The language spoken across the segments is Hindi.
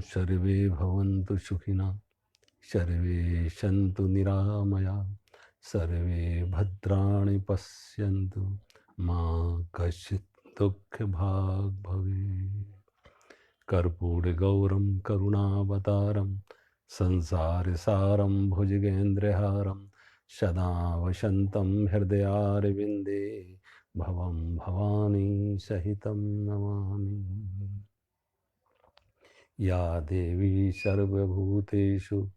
सर्वे भवन्तु सुखिनः सर्वे सन्तु निरामया सर्वे भद्राणि पश्यन्तु मा कश्चित् दुःखभाग् भवेत्। कर्पूरगौरं करुणावतारं संसारसारं भुजगेन्द्रहारं सदा वसन्तं हृदयारविन्दे भवं भवानी सहितं नमामि। या देवी सर्वभूतेषु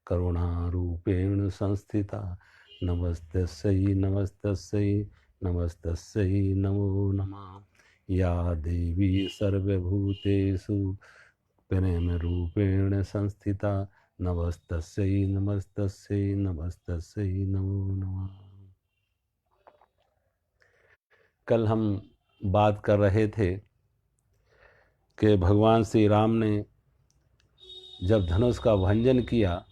करुणारूपेण संस्थिता नमस्तस्यै नमस्तस्यै नमस्तस्यै नमो नमः। या देवी सर्वभूतेषु प्रेमरूपेण संस्थिता नमस्तस्यै नमस्तस्यै नमस्तस्यै नमो नमः। कल हम बात कर रहे थे कि भगवान श्री राम ने जब धनुष का भंजन किया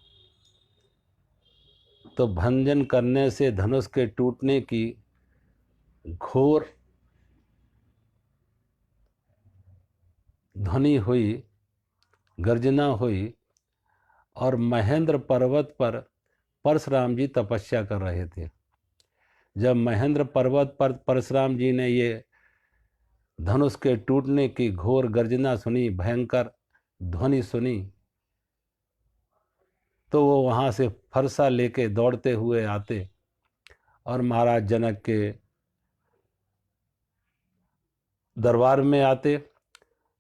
तो भंजन करने से धनुष के टूटने की घोर ध्वनि हुई, गर्जना हुई और महेंद्र पर्वत पर परशुराम जी तपस्या कर रहे थे। जब महेंद्र पर्वत पर परशुराम जी ने ये धनुष के टूटने की घोर गर्जना सुनी, भयंकर ध्वनि सुनी, तो वो वहाँ से फरसा लेके दौड़ते हुए आते और महाराज जनक के दरबार में आते,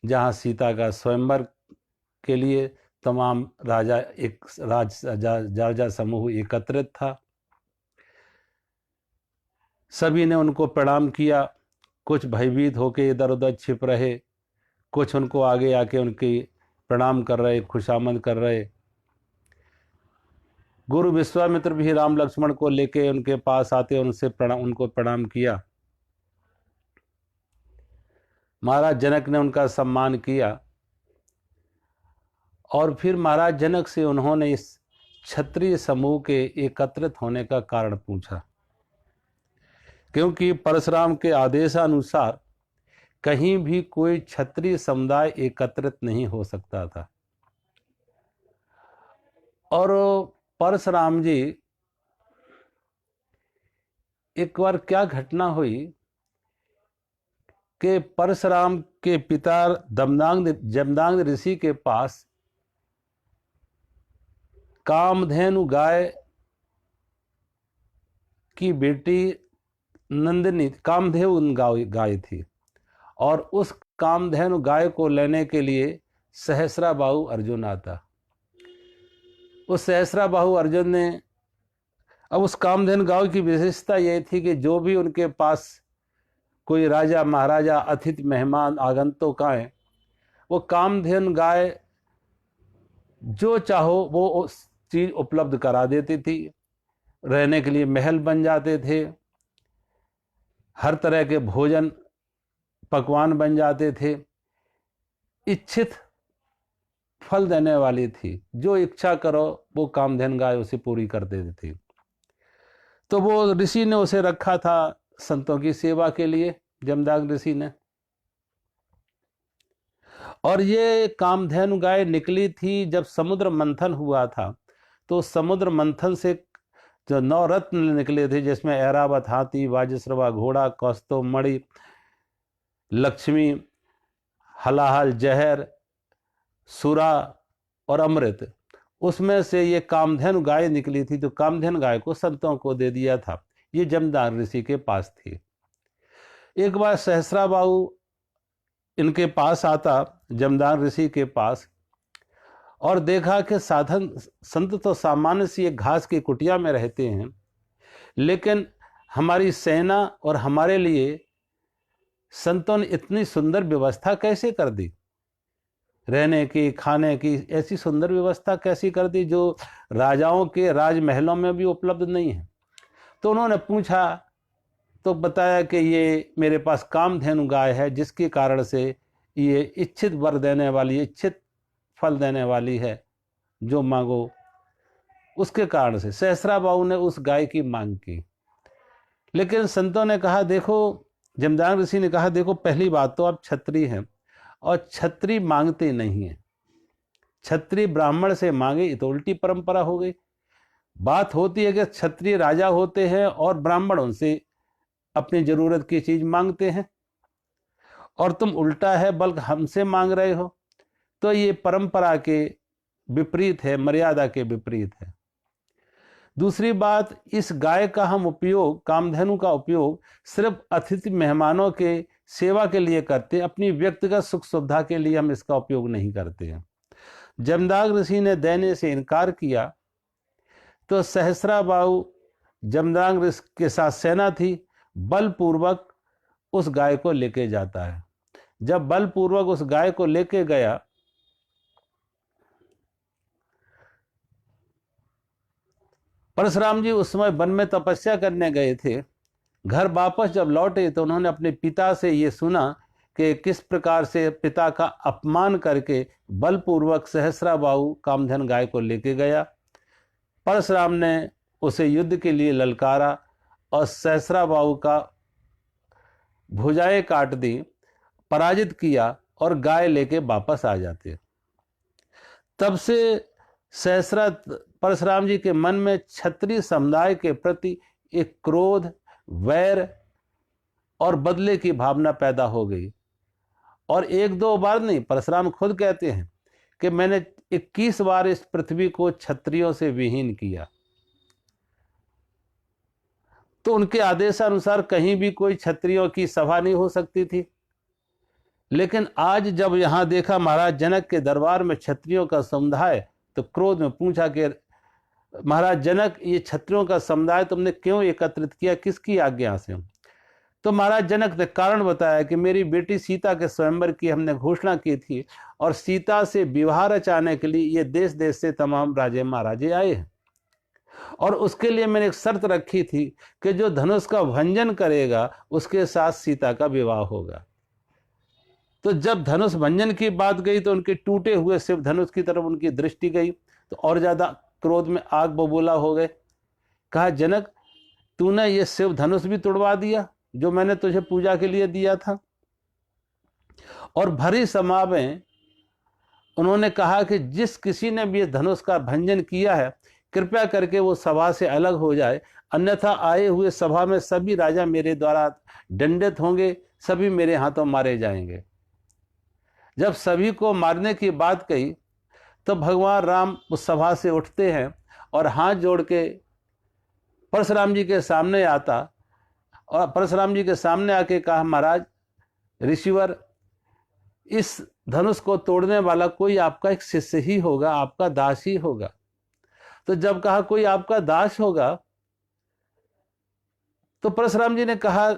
जहाँ सीता का स्वयंवर के लिए तमाम राजा समूह एकत्रित था। सभी ने उनको प्रणाम किया, कुछ भयभीत होकर इधर उधर छिप रहे, कुछ उनको आगे आके उनकी प्रणाम कर रहे, खुशामद कर रहे। गुरु विश्वामित्र भी राम लक्ष्मण को लेके उनके पास आते, उनको प्रणाम किया। महाराज जनक ने उनका सम्मान किया और फिर महाराज जनक से उन्होंने इस क्षत्रिय समूह के एकत्रित होने का कारण पूछा, क्योंकि परशुराम के आदेशानुसार कहीं भी कोई क्षत्रिय समुदाय एकत्रित नहीं हो सकता था। और परशुराम जी, एक बार क्या घटना हुई कि परशुराम के पिता जमदाग्नि ऋषि के पास कामधेनु गाय की बेटी नंदिनी कामधेनु गाय थी और उस कामधेनु गाय को लेने के लिए सहस्राबाहु अर्जुन आता। उस सहस्राबाहु अर्जुन ने, अब उस कामधेनु गाय की विशेषता यह थी कि जो भी उनके पास कोई राजा महाराजा अतिथि मेहमान आगंतुक आए, वो कामधेनु गाय जो चाहो वो उस चीज उपलब्ध करा देती थी। रहने के लिए महल बन जाते थे, हर तरह के भोजन पकवान बन जाते थे, इच्छित फल देने वाली थी, जो इच्छा करो वो कामधेनु गाय उसे पूरी कर देती थी। तो वो ऋषि ने उसे रखा था संतों की सेवा के लिए, जमदाग्नि ऋषि ने। और ये कामधेनु गाय निकली थी जब समुद्र मंथन हुआ था। तो समुद्र मंथन से जो 9 रत्न निकले थे, जिसमें ऐरावत हाथी, वाजश्रवा घोड़ा, कौस्तुभ मणि, लक्ष्मी, हलाहल, जहर, सुरा और अमृत, उसमें से ये कामधेनु गाय निकली थी। तो कामधेनु गाय को संतों को दे दिया था। ये जमदाग्नि ऋषि के पास थी। एक बार सहस्राबाहु इनके पास आता, जमदाग्नि ऋषि के पास, और देखा कि साधन संत तो सामान्य सी एक घास की कुटिया में रहते हैं, लेकिन हमारी सेना और हमारे लिए संतों ने इतनी सुंदर व्यवस्था कैसे कर दी, रहने की, खाने की ऐसी सुंदर व्यवस्था कैसी कर दी जो राजाओं के राजमहलों में भी उपलब्ध नहीं है। तो उन्होंने पूछा तो बताया कि ये मेरे पास कामधेनु गाय है, जिसके कारण से ये इच्छित वर देने वाली, इच्छित फल देने वाली है, जो मांगो उसके कारण से। सहस्राबाहु ने उस गाय की मांग की, लेकिन संतों ने कहा, देखो, जमदाग्नि ऋषि ने कहा, देखो, पहली बात तो आप क्षत्रिय हैं और क्षत्रिय मांगते नहीं हैं। क्षत्रिय ब्राह्मण से मांगे, ये तो उल्टी परंपरा हो गई। बात होती है कि क्षत्रिय राजा होते हैं और ब्राह्मण उनसे अपनी जरूरत की चीज मांगते हैं, और तुम उल्टा है बल्कि हमसे मांग रहे हो, तो ये परंपरा के विपरीत है, मर्यादा के विपरीत है। दूसरी बात, इस गाय का हम उपयोग, कामधेनु का उपयोग सिर्फ अतिथि मेहमानों के सेवा के लिए करते हैं, अपनी व्यक्तिगत सुख सुविधा के लिए हम इसका उपयोग नहीं करते हैं। जमदाग ऋषि ने देने से इनकार किया तो सहस्राबाहु जमदाग ऋषि के साथ सेना थी, बलपूर्वक उस गाय को लेके जाता है। जब बलपूर्वक उस गाय को लेके गया, परशुराम जी उस समय वन में तपस्या करने गए थे। घर वापस जब लौटे तो उन्होंने अपने पिता से ये सुना कि किस प्रकार से पिता का अपमान करके बलपूर्वक सहस्राबाहु कामधेनु गाय को लेके गया। परशुराम ने उसे युद्ध के लिए ललकारा और सहस्राबाहु का भुजाएं काट दी, पराजित किया और गाय लेके वापस आ जाते। तब से परशुराम जी के मन में क्षत्रिय समुदाय के प्रति एक क्रोध, वैर और बदले की भावना पैदा हो गई। और एक दो बार नहीं, परशुराम खुद कहते हैं कि मैंने 21 बार इस पृथ्वी को क्षत्रियों से विहीन किया। तो उनके आदेशानुसार कहीं भी कोई क्षत्रियों की सभा नहीं हो सकती थी। लेकिन आज जब यहां देखा महाराज जनक के दरबार में क्षत्रियों का समुदाय, तो क्रोध में पूछा कि महाराज जनक, ये क्षत्रियों का समुदाय तुमने क्यों एकत्रित किया, किसकी आज्ञा से? तो महाराज जनक ने कारण बताया कि मेरी बेटी सीता के स्वयंवर की हमने घोषणा की थी और सीता से विवाह रचाने के लिए ये देश देश से तमाम राजे महाराजे आए हैं, और उसके लिए मैंने एक शर्त रखी थी कि जो धनुष का भंजन करेगा उसके साथ सीता का विवाह होगा। तो जब धनुष भंजन की बात गई तो उनके टूटे हुए शिव धनुष की तरफ उनकी दृष्टि गई, तो और ज्यादा क्रोध में आग बबूला हो गए। कहा, जनक तूने ये शिव धनुष भी तोड़वा दिया जो मैंने तुझे पूजा के लिए दिया था। और भरी सभा में उन्होंने कहा कि जिस किसी ने भी इस धनुष का भंजन किया है, कृपया करके वो सभा से अलग हो जाए, अन्यथा आए हुए सभा में सभी राजा मेरे द्वारा दंडित होंगे, सभी मेरे हाथों मारे जाएंगे। जब सभी को मारने की बात कही तो भगवान राम उस सभा से उठते हैं और हाथ जोड़ के परशुराम जी के सामने आता, और परशुराम जी के सामने आके कहा, महाराज ऋषिवर, इस धनुष को तोड़ने वाला कोई आपका एक शिष्य ही होगा, आपका दास ही होगा। तो जब कहा कोई आपका दास होगा, तो परशुराम जी ने कहा,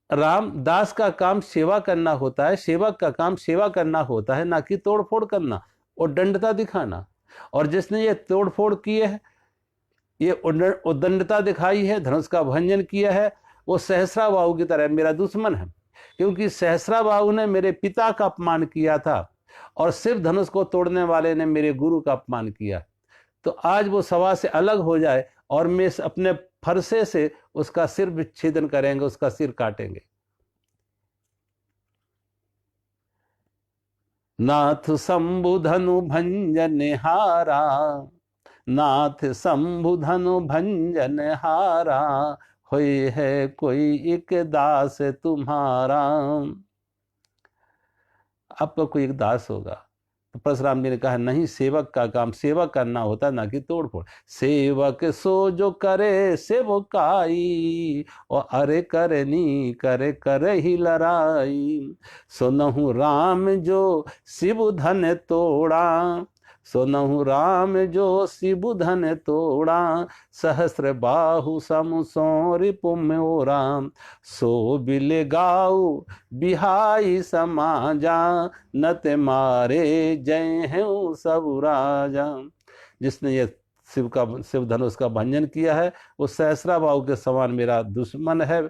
राम, दास का काम सेवा करना होता है, सेवक का काम सेवा करना होता है, ना कि तोड़फोड़ करना और दंडता दिखाना। और जिसने ये तोड़फोड़ की है, ये उद्दंडता दिखाई है, धनुष का भंजन किया है, वो सहस्राबाहु की तरह मेरा दुश्मन है, क्योंकि सहस्राबाहु ने मेरे पिता का अपमान किया था और शिव धनुष को तोड़ने वाले ने मेरे गुरु का अपमान किया। तो आज वो सभा से अलग हो जाए और मैं अपने फरसे से उसका सिर विच्छेदन करेंगे, उसका सिर काटेंगे। नाथ शंभु धनु भंजन हारा, नाथ शंभु धनु भंजन हारा, होए है कोई एक दास तुम्हारा। आपका कोई एक दास होगा। तो परशुराम जी ने कहा, नहीं, सेवक का काम सेवा करना होता, ना कि तोड़फोड़। सेवक सो जो करे सेवकाई, और अरे करनी करे करे ही लड़ाई। सुनहु राम जो शिव धन तोड़ा, सुनहु राम जो शिव धन तोड़ा, सहस्र बाहु सम सो रिपु मोरा, सो बिल गाऊ बिहाई समाजा, नत मारे जय है सब राजा। जिसने ये शिव धनुष का भंजन किया है वो सहस्राबाहु के समान मेरा दुश्मन है,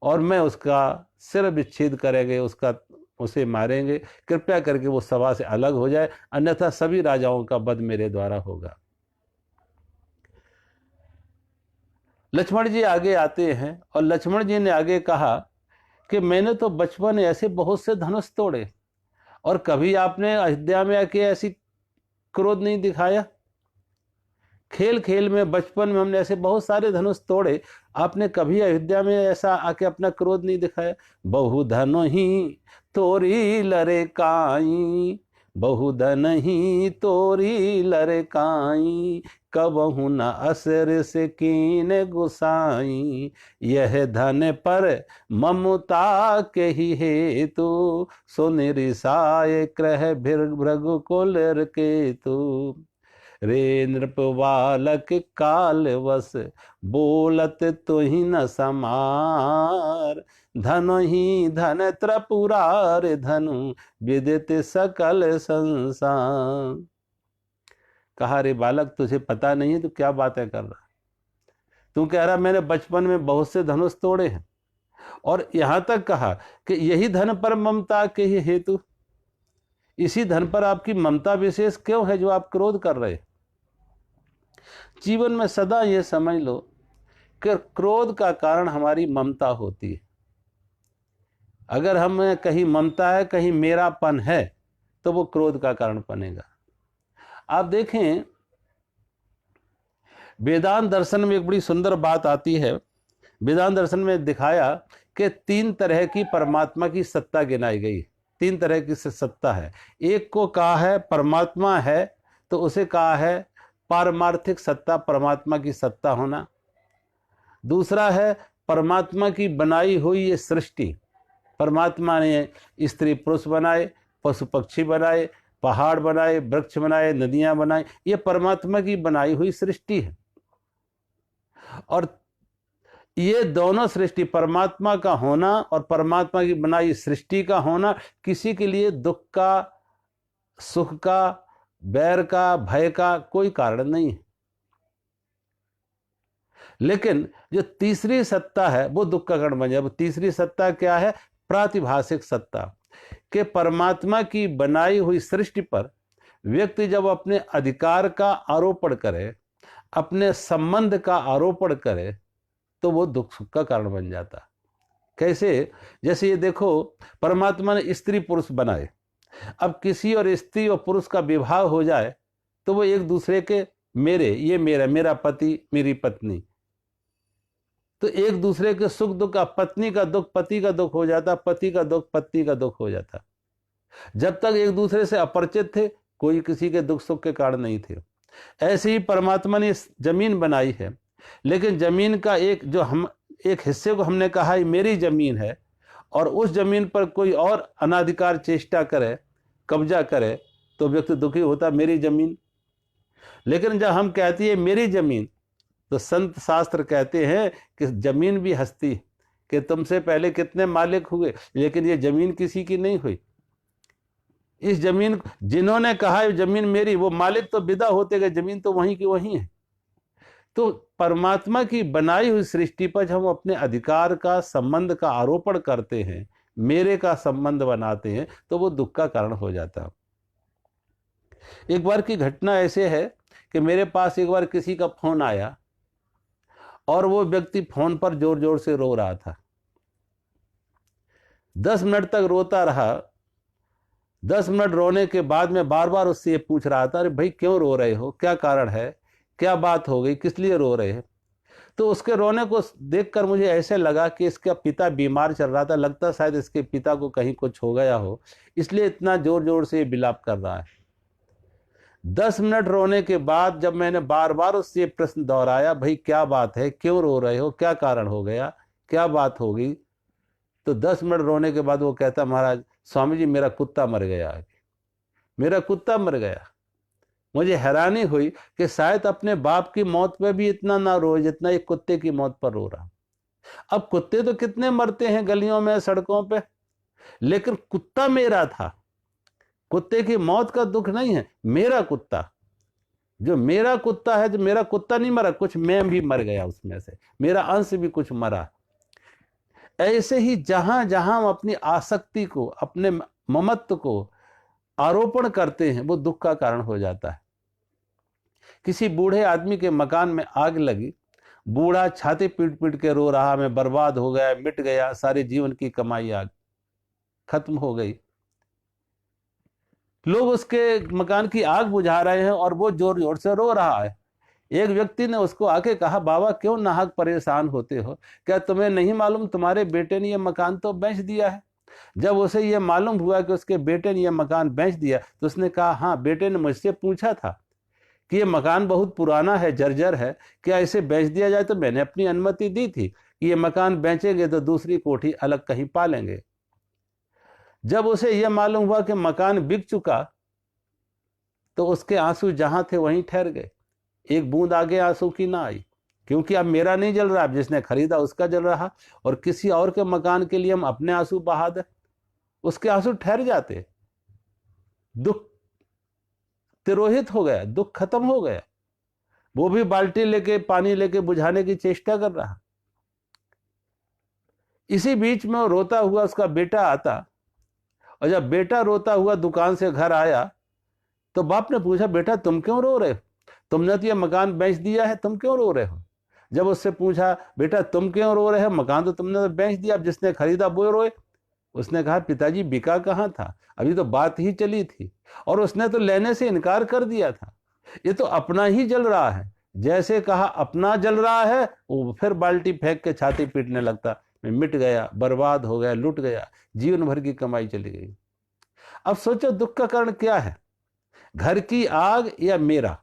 और मैं उसका सिर विच्छेद करेंगे, उसे मारेंगे। कृपया करके वो सभा से अलग हो जाए, अन्यथा सभी राजाओं का वध मेरे द्वारा होगा। लक्ष्मण जी आगे आते हैं और लक्ष्मण जी ने आगे कहा कि मैंने तो बचपन में ऐसे बहुत से धनुष तोड़े, और कभी आपने अयोध्या में आके ऐसी क्रोध नहीं दिखाया? खेल खेल में बचपन में हमने ऐसे बहुत सारे धनुष तोड़े, आपने कभी अयोध्या में ऐसा आके अपना क्रोध नहीं दिखाया? बहु धन ही तोरी लरे काई, बहु धन ही तोरी लरे काई, कबहु न असर से कीन गुसाई, यह धन पर ममता के ही हेतु, सो निरिसाय क्रह भृगुकुल केतु। रे नृप बालक काल वस, बोलत तुहि न समार, धन ही धन त्रिपुरार धनु, विदित सकल संसार। कहा रे बालक, तुझे पता नहीं है, तू क्या बातें कर रहा? तू कह रहा मैंने बचपन में बहुत से धनुष तोड़े हैं, और यहां तक कहा कि यही धन पर ममता के ही हेतु। इसी धन पर आपकी ममता विशेष क्यों है जो आप क्रोध कर रहे? जीवन में सदा यह समझ लो कि क्रोध का कारण हमारी ममता होती है। अगर हमें कहीं ममता है, कहीं मेरापन है, तो वो क्रोध का कारण बनेगा। आप देखें, वेदांत दर्शन में एक बड़ी सुंदर बात आती है। वेदांत दर्शन में दिखाया कि 3 तरह की परमात्मा की सत्ता गिनाई गई। 3 तरह की सत्ता है। एक को कहा है परमात्मा है, तो उसे कहा है पारमार्थिक सत्ता, परमात्मा की सत्ता होना। दूसरा है परमात्मा की बनाई हुई ये सृष्टि। परमात्मा ने स्त्री पुरुष बनाए, पशु पक्षी बनाए, पहाड़ बनाए, वृक्ष बनाए, नदियां बनाई, ये परमात्मा की बनाई हुई सृष्टि है। और ये दोनों सृष्टि, परमात्मा का होना और परमात्मा की बनाई सृष्टि का होना, किसी के लिए दुख का, सुख का, बैर का, भय का कोई कारण नहीं है। लेकिन जो तीसरी सत्ता है वो दुख का कारण बन जाए। वो तीसरी सत्ता क्या है? प्रातिभाषिक सत्ता। कि परमात्मा की बनाई हुई सृष्टि पर व्यक्ति जब अपने अधिकार का आरोपण करे, अपने संबंध का आरोपण करे, तो वो दुख सुख का कारण बन जाता। कैसे? जैसे ये देखो, परमात्मा ने स्त्री पुरुष बनाए। अब किसी और स्त्री और पुरुष का विवाह हो जाए तो वो एक दूसरे के मेरे, ये मेरा पति, मेरी पत्नी, तो एक दूसरे के सुख दुख का, पत्नी का दुख पति का दुख हो जाता, पति का दुख पत्नी का दुख हो जाता। जब तक एक दूसरे से अपरिचित थे, कोई किसी के दुख सुख के कारण नहीं थे। ऐसे ही परमात्मा ने जमीन बनाई है, लेकिन जमीन का एक हिस्से को हमने कहा ये मेरी जमीन है, और उस जमीन पर कोई और अनाधिकार चेष्टा करे, कब्जा करे, तो व्यक्ति दुखी होता, मेरी जमीन। लेकिन जब हम कहती है मेरी जमीन, तो संत शास्त्र कहते हैं कि जमीन भी हंसती है कि तुमसे पहले कितने मालिक हुए, लेकिन ये जमीन किसी की नहीं हुई। इस जमीन, जिन्होंने कहा ये जमीन मेरी, वो मालिक तो विदा होते गए, जमीन तो वहीं की वहीं है। तो परमात्मा की बनाई हुई सृष्टि पर हम अपने अधिकार का, संबंध का आरोपण करते हैं, मेरे का संबंध बनाते हैं, तो वो दुख का कारण हो जाता। एक बार की घटना ऐसे है कि मेरे पास एक बार किसी का फोन आया, और वो व्यक्ति फोन पर जोर जोर से रो रहा था। 10 मिनट तक रोता रहा। 10 मिनट रोने के बाद मैं बार बार उससे ये पूछ रहा था, अरे भाई क्यों रो रहे हो, क्या कारण है, क्या बात हो गई, किस लिए रो रहे हैं? तो उसके रोने को देखकर मुझे ऐसे लगा कि इसका पिता बीमार चल रहा था, लगता शायद इसके पिता को कहीं कुछ हो गया हो, इसलिए इतना जोर जोर से विलाप कर रहा है। 10 मिनट रोने के बाद जब मैंने बार बार उससे प्रश्न दोहराया, भाई क्या बात है, क्यों रो रहे हो, क्या कारण हो गया, क्या बात हो गई, तो 10 मिनट रोने के बाद वो कहता, महाराज स्वामी जी मेरा कुत्ता मर गया, मेरा कुत्ता मर गया। मुझे हैरानी हुई कि शायद अपने बाप की मौत पे भी इतना ना रोए जितना एक कुत्ते की मौत पर रो रहा। अब कुत्ते तो कितने मरते हैं गलियों में, सड़कों पे, लेकिन कुत्ता मेरा था। कुत्ते की मौत का दुख नहीं है, मेरा कुत्ता, जो मेरा कुत्ता है, जो मेरा कुत्ता नहीं मरा, कुछ मैं भी मर गया उसमें से, मेरा अंश भी कुछ मरा। ऐसे ही जहां जहां हम अपनी आसक्ति को, अपने ममत्व को आरोपण करते हैं, वो दुख का कारण हो जाता है। किसी बूढ़े आदमी के मकान में आग लगी, बूढ़ा छाती पीट पीट के रो रहा, मैं बर्बाद हो गया, मिट गया, सारे जीवन की कमाई आग खत्म हो गई। लोग उसके मकान की आग बुझा रहे हैं और वो जोर जोर से रो रहा है। एक व्यक्ति ने उसको आके कहा, बाबा क्यों नाहक परेशान होते हो, क्या तुम्हें नहीं मालूम तुम्हारे बेटे ने ये मकान तो बेच दिया है। जब उसे ये मालूम हुआ कि उसके बेटे ने ये मकान बेच दिया तो उसने कहा, हाँ बेटे ने मुझसे पूछा था कि ये मकान बहुत पुराना है, जर्जर है, क्या इसे बेच दिया जाए, तो मैंने अपनी अनुमति दी थी कि ये मकान बेचेंगे तो दूसरी कोठी अलग कहीं पालेंगे। जब उसे यह मालूम हुआ कि मकान बिक चुका तो उसके आंसू जहां थे वहीं ठहर गए, एक बूंद आगे आंसू की ना आई, क्योंकि अब मेरा नहीं जल रहा, अब जिसने खरीदा उसका जल रहा, और किसी और के मकान के लिए हम अपने आंसू बहा दें, उसके आंसू ठहर जाते, दुख तिरोहित हो गया, दुख खत्म हो गया। वो भी बाल्टी लेके पानी लेके बुझाने की चेष्टा कर रहा। इसी बीच में वो रोता हुआ उसका बेटा आता, और जब बेटा रोता हुआ दुकान से घर आया तो बाप ने पूछा, बेटा तुम क्यों रो रहे हो, तुमने तो ये मकान बेच दिया है, तुम क्यों रो रहे हो। जब उससे पूछा, बेटा तुम क्यों रो रहे हो, मकान तो तुमने तो बेच दिया, अब जिसने खरीदा वो रोए। उसने कहा, पिताजी बिका कहाँ था, अभी तो बात ही चली थी और उसने तो लेने से इनकार कर दिया था, ये तो अपना ही जल रहा है। जैसे कहा अपना जल रहा है, वो फिर बाल्टी फेंक के छाती पीटने लगता, मैं मिट गया, बर्बाद हो गया, लुट गया, जीवन भर की कमाई चली गई। अब सोचो दुख का कारण क्या है, घर की आग या मेरा।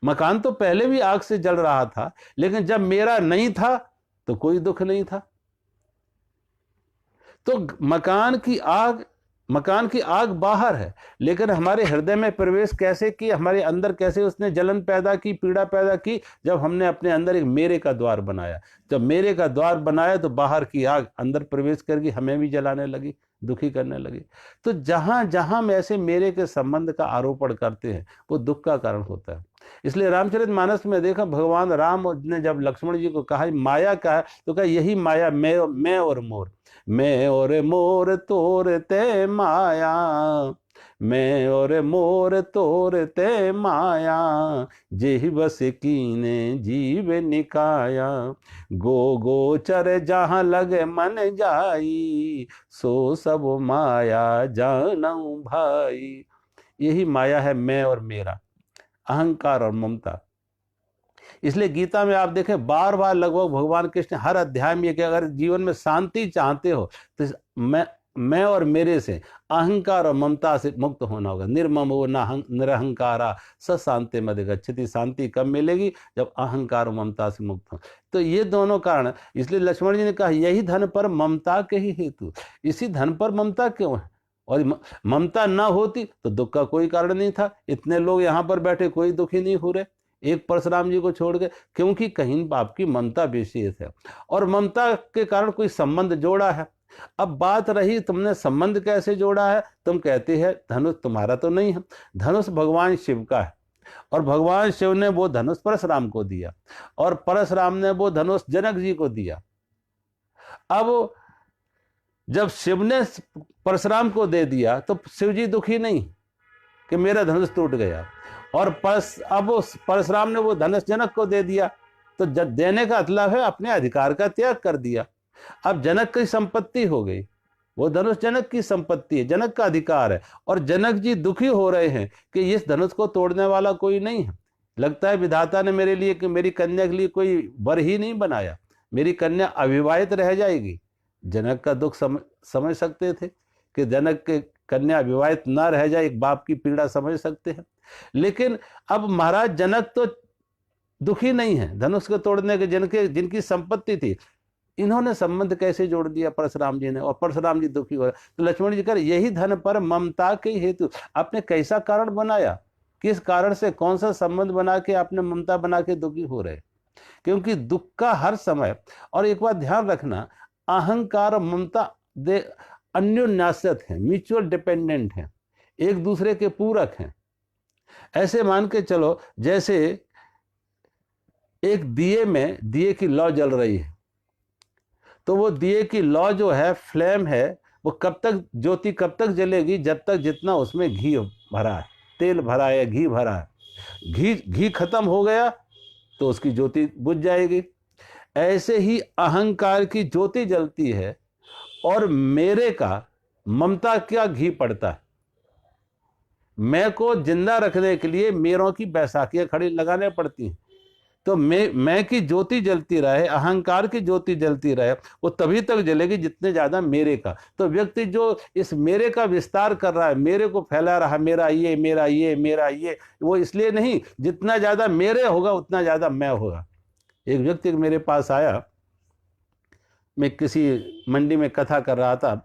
मकान तो पहले भी आग से जल रहा था, लेकिन जब मेरा नहीं था तो कोई दुख नहीं था। तो मकान की आग बाहर है, लेकिन हमारे हृदय में प्रवेश कैसे की, हमारे अंदर कैसे उसने जलन पैदा की, पीड़ा पैदा की, जब हमने अपने अंदर एक मेरे का द्वार बनाया। जब मेरे का द्वार बनाया तो बाहर की आग अंदर प्रवेश करके हमें भी जलाने लगी, दुखी करने लगी। तो जहां जहां हम ऐसे मेरे के संबंध का आरोपण करते हैं वो दुख का कारण होता है। इसलिए रामचरितमानस में देखा, भगवान राम ने जब लक्ष्मण जी को कहा माया क्या है, तो कहा यही माया, मैं और मोर, मैं और मोर तोरते माया, मैं और मोर तोरते माया, जेहि बस कीने जीव निकाया, गो गोचर जहाँ लगे मन जाई, सो सब माया जानऊ भाई। यही माया है मैं और मेरा, अहंकार और ममता। इसलिए गीता में आप देखें बार बार लगभग भगवान कृष्ण हर अध्याय में कि अगर जीवन में शांति चाहते हो तो मैं और मेरे से, अहंकार और ममता से मुक्त होना होगा। निर्ममो निरहंकारा स शांति मद गच्छति। शांति कब मिलेगी, जब अहंकार और ममता से मुक्त हो। तो ये दोनों कारण, इसलिए लक्ष्मण जी ने कहा यही धन पर ममता के ही हेतु। इसी धन पर ममता क्यों है, और ममता ना होती तो दुख का कोई कारण नहीं था। इतने लोग यहाँ पर बैठे कोई दुखी नहीं हो रहे, एक परशुराम जी को छोड़ के, क्योंकि कहीं आपकी ममता विशेष है और ममता के कारण कोई संबंध जोड़ा है। अब बात रही तुमने संबंध कैसे जोड़ा है, तुम कहते हैं धनुष तुम्हारा तो नहीं है, धनुष भगवान शिव का है और भगवान शिव ने वो धनुष परशुराम को दिया और परशुराम ने वो धनुष जनक जी को दिया। अब जब शिव ने परशुराम को दे दिया तो शिव जी दुखी नहीं कि मेरा धनुष टूट गया, और अब परशुराम ने वो धनुष जनक को दे दिया, तो देने का मतलब है अपने अधिकार का त्याग कर दिया। अब जनक की संपत्ति हो गई, वो धनुष जनक की संपत्ति है, जनक का अधिकार है, और जनक जी दुखी हो रहे हैं कि इस धनुष को तोड़ने वाला कोई नहीं है। लगता है विधाता ने मेरे लिए कि मेरी कन्या के लिए कोई वर ही नहीं बनाया, मेरी कन्या अविवाहित रह जाएगी। जनक का दुख समझ सकते थे कि जनक के कन्या विवाहित ना रह जाए, एक बाप की पीड़ा समझ सकते हैं। लेकिन अब महाराज जनक तो दुखी नहीं है धनुष को तोड़ने के, जिनकी संपत्ति थी, इन्होंने संबंध कैसे जोड़ दिया परशुराम जी ने, और परशुराम जी दुखी हो रहे। तो लक्ष्मण जी कह यही धन पर ममता के हेतु आपने कैसा कारण बनाया, किस कारण से कौन सा संबंध बना के आपने ममता बना के दुखी हो रहे। क्योंकि दुख का हर समय, और एक बात ध्यान रखना, अहंकार और ममता अन्योन्याश्रित हैं, म्यूचुअल डिपेंडेंट हैं, एक दूसरे के पूरक हैं। ऐसे मान के चलो जैसे एक दिए में दिए की लौ जल रही है, तो वो दिए की लौ जो है, फ्लेम है, वो कब तक, ज्योति कब तक जलेगी, जब तक जितना उसमें घी भरा है, तेल भरा है, घी भरा है। घी खत्म हो गया तो उसकी ज्योति बुझ जाएगी। ऐसे ही अहंकार की ज्योति जलती है और मेरे का, ममता क्या घी पड़ता है। मैं को जिंदा रखने के लिए मेरों की बैसाखियां खड़ी लगाने पड़ती हैं। तो मैं की ज्योति जलती रहे, अहंकार की ज्योति जलती रहे, वो तभी तक जलेगी जितने ज्यादा मेरे का। तो व्यक्ति जो इस मेरे का विस्तार कर रहा है, मेरे को फैला रहा, मेरा ये मेरा ये मेरा ये, वो इसलिए नहीं, जितना ज्यादा मेरे होगा उतना ज्यादा मैं होगा। एक व्यक्ति मेरे पास आया, मैं किसी मंडी में कथा कर रहा था,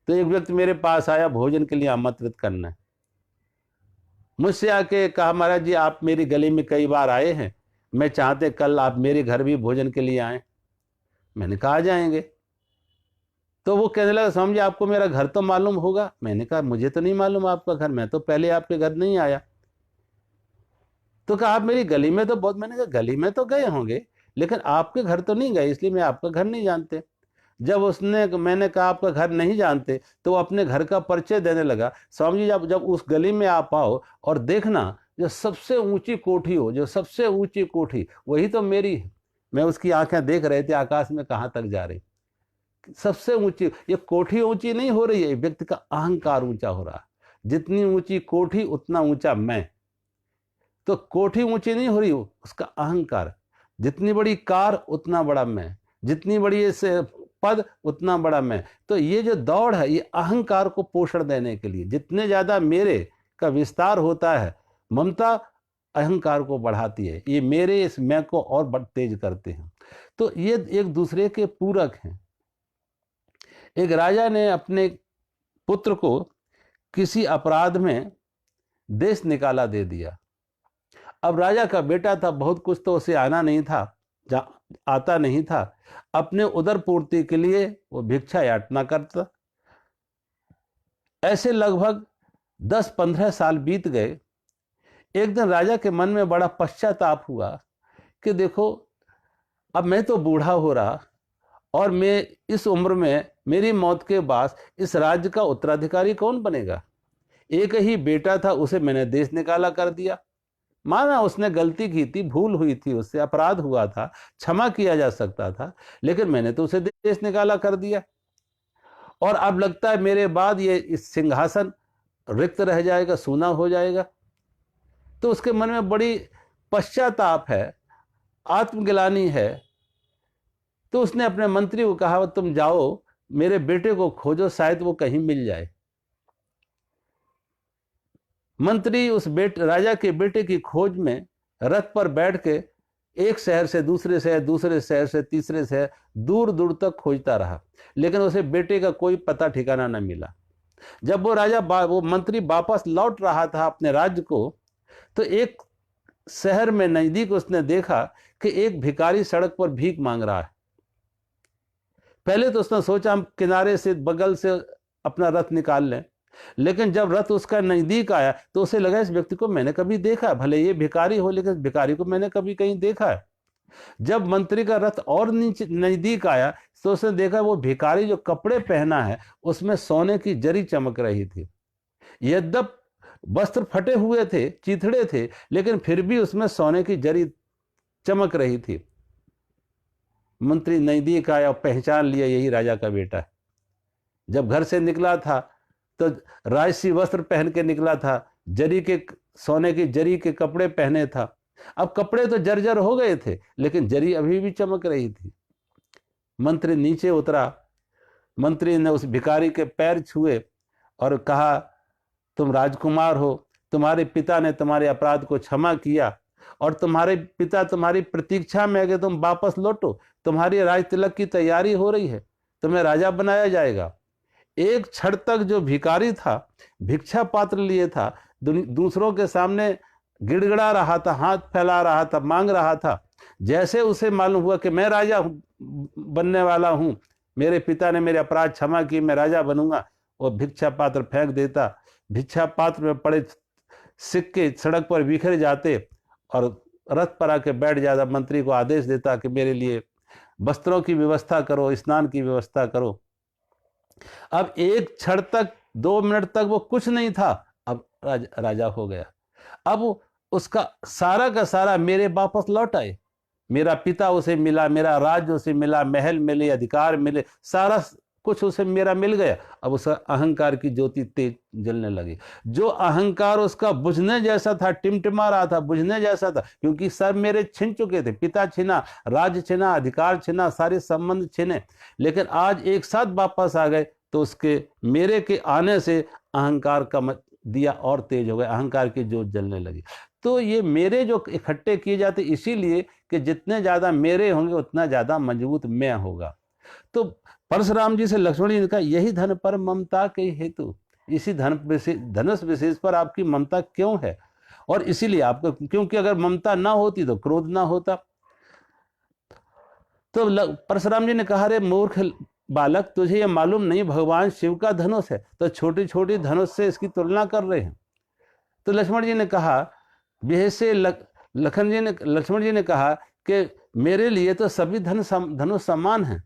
तो एक व्यक्ति मेरे पास आया भोजन के लिए आमंत्रित करना। मुझसे आके कहा, महाराज जी आप मेरी गली में कई बार आए हैं, मैं चाहते कल आप मेरे घर भी भोजन के लिए आए। मैंने कहा आ जाएंगे। तो वो कहने लगा, स्वामी जी आपको मेरा घर तो मालूम होगा। मैंने कहा मुझे तो नहीं मालूम आपका घर, मैं तो पहले आपके घर नहीं आया। तो कहा आप मेरी गली में तो बहुत। मैंने कहा गली में तो गए होंगे, लेकिन आपके घर तो नहीं गए, इसलिए मैं आपका घर नहीं जानते। जब मैंने कहा आपका घर नहीं जानते, तो वो अपने घर का परिचय देने लगा। स्वामी जी जब उस गली में आप आओ और देखना, जो सबसे ऊंची कोठी हो, जो सबसे ऊंची कोठी वही तो मेरी है। मैं उसकी आंखें देख रहे थे आकाश में कहाँ तक जा रही। सबसे ऊंची ये कोठी ऊंची नहीं हो रही है, व्यक्ति का अहंकार ऊंचा हो रहा है। जितनी ऊंची कोठी उतना ऊंचा मैं। तो कोठी ऊंची नहीं हो रही, उसका अहंकार। जितनी बड़ी कार उतना बड़ा मैं, जितनी बड़ी पद उतना बड़ा मैं। तो ये जो दौड़ है, ये अहंकार को पोषण देने के लिए। जितने ज्यादा मेरे का विस्तार होता है, ममता अहंकार को बढ़ाती है, ये मेरे इस मैं को और तेज करते हैं। तो ये एक दूसरे के पूरक हैं। एक राजा ने अपने पुत्र को किसी अपराध में देश निकाला दे दिया। अब राजा का बेटा था, बहुत कुछ तो उसे आना नहीं था, आता नहीं था। अपने उदर पूर्ति के लिए वो भिक्षा याचना करता। ऐसे लगभग 10-15 साल बीत गए। एक दिन राजा के मन में बड़ा पश्चाताप हुआ कि देखो, अब मैं तो बूढ़ा हो रहा, और मैं इस उम्र में, मेरी मौत के बाद इस राज्य का उत्तराधिकारी कौन बनेगा। एक ही बेटा था, उसे मैंने देश निकाला कर दिया। माना उसने गलती की थी, भूल हुई थी, उससे अपराध हुआ था, क्षमा किया जा सकता था, लेकिन मैंने तो उसे देश निकाला कर दिया। और अब लगता है मेरे बाद ये इस सिंहासन रिक्त रह जाएगा, सूना हो जाएगा। तो उसके मन में बड़ी पश्चाताप है, आत्मग्लानि है। तो उसने अपने मंत्री को कहा, तुम जाओ मेरे बेटे को खोजो, शायद वो कहीं मिल जाए। मंत्री उस राजा के बेटे की खोज में रथ पर बैठ के एक शहर से दूसरे शहर, दूसरे शहर से तीसरे शहर, दूर दूर तक खोजता रहा, लेकिन उसे बेटे का कोई पता ठिकाना न मिला। जब वो मंत्री वापस लौट रहा था अपने राज्य को, तो एक शहर में नजदीक उसने देखा कि एक भिखारी सड़क पर भीख मांग रहा है। पहले तो उसने सोचा हम किनारे से, बगल से अपना रथ निकाल लें, लेकिन जब रथ उसका नजदीक आया तो उसे लगा इस व्यक्ति को मैंने कभी देखा है, भले ये भिखारी हो, लेकिन भिखारी को मैंने कभी कहीं देखा है। जब मंत्री का रथ और नीचे नजदीक आया तो उसने देखा वो भिखारी जो कपड़े पहना है उसमें सोने की जरी चमक रही थी। यद्यप वस्त्र फटे हुए थे, चिथड़े थे, लेकिन फिर भी उसमें सोने की जरी चमक रही थी। मंत्री नजदीक आया और पहचान लिया यही राजा का बेटा है। जब घर से निकला था तो राजसी वस्त्र पहन के निकला था, जरी के, सोने की जरी के कपड़े पहने था। अब कपड़े तो जर्जर हो गए थे, लेकिन जरी अभी भी चमक रही थी। मंत्री नीचे उतरा। मंत्री ने उस भिखारी के पैर छुए और कहा, तुम राजकुमार हो, तुम्हारे पिता ने तुम्हारे अपराध को क्षमा किया, और तुम्हारे पिता तुम्हारी प्रतीक्षा में है कि तुम वापस लौटो। तुम्हारी राज तिलक की तैयारी हो रही है, तुम्हें राजा बनाया जाएगा। एक क्षण तक जो भिखारी था, भिक्षा पात्र लिए था, दूसरों के सामने गिड़गिड़ा रहा था, हाथ फैला रहा था, मांग रहा था। जैसे उसे मालूम हुआ कि मैं राजा बनने वाला हूं, मेरे पिता ने मेरे अपराध क्षमा किए, मैं राजा बनूंगा, वो भिक्षा पात्र फेंक देता। भिक्षा पात्र में पड़े सिक्के सड़क पर बिखर जाते और रथ पर आके बैठ जाता। मंत्री को आदेश देता कि मेरे लिए वस्त्रों की व्यवस्था करो, स्नान की व्यवस्था करो। अब एक क्षण तक, 2 मिनट तक वो कुछ नहीं था, अब राजा हो गया। अब उसका सारा का सारा मेरे वापस लौट आए। मेरा पिता उसे मिला, मेरा राज्य उसे मिला, महल मिले, अधिकार मिले, सारा कुछ उसे मेरा मिल गया, अब उसका अहंकार की ज्योति तेज जलने लगी। जो अहंकार उसका बुझने जैसा था, टिमटिमा रहा था, बुझने जैसा था, क्योंकि सब मेरे छिन चुके थे, पिता छिना, राज्य छिना, अधिकार छिना, सारे संबंध छिने, लेकिन आज एक साथ वापस आ गए, तो उसके मेरे के आने से अहंकार का दिया और तेज हो गया, अहंकार की ज्योत जलने लगी। तो ये मेरे जो इकट्ठे किए जाते इसीलिए कि जितने ज्यादा मेरे होंगे उतना ज्यादा मजबूत मैं होगा। तो परशुराम जी से लक्ष्मण जी ने कहा, यही धन पर ममता के हेतु, इसी धनुष विशेष पर आपकी ममता क्यों है, और इसीलिए आपको, क्योंकि अगर ममता ना होती तो क्रोध ना होता। तो परशुराम जी ने कहा, रे मूर्ख बालक, तुझे ये मालूम नहीं भगवान शिव का धनुष है, तो छोटी छोटी धनुष से इसकी तुलना कर रहे हैं। तो लक्ष्मण जी ने कहा, लक्ष्मण जी ने कहा कि मेरे लिए तो सभी धनुष समान हैं,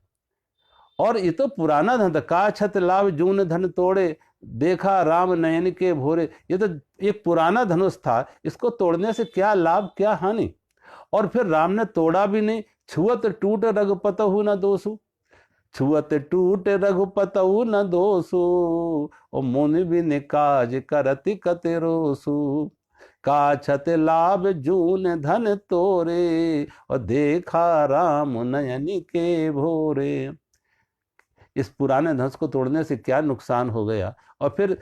और ये तो पुराना धन था, का छत लाभ जून धन तोड़े, देखा राम नयन के भोरे। ये तो एक पुराना धनुष था, इसको तोड़ने से क्या लाभ क्या हानि, और फिर राम ने तोड़ा भी नहीं। छुअत टूट रघुपतहु न दोषु, छुअत टूट रघुपतहु न दोषु, ओ मुनि बिन काज करति कते रोसु, का छत लाभ जून धन तोरे, और देखा राम नयन के भोरे। इस पुराने धनुष को तोड़ने से क्या नुकसान हो गया। और फिर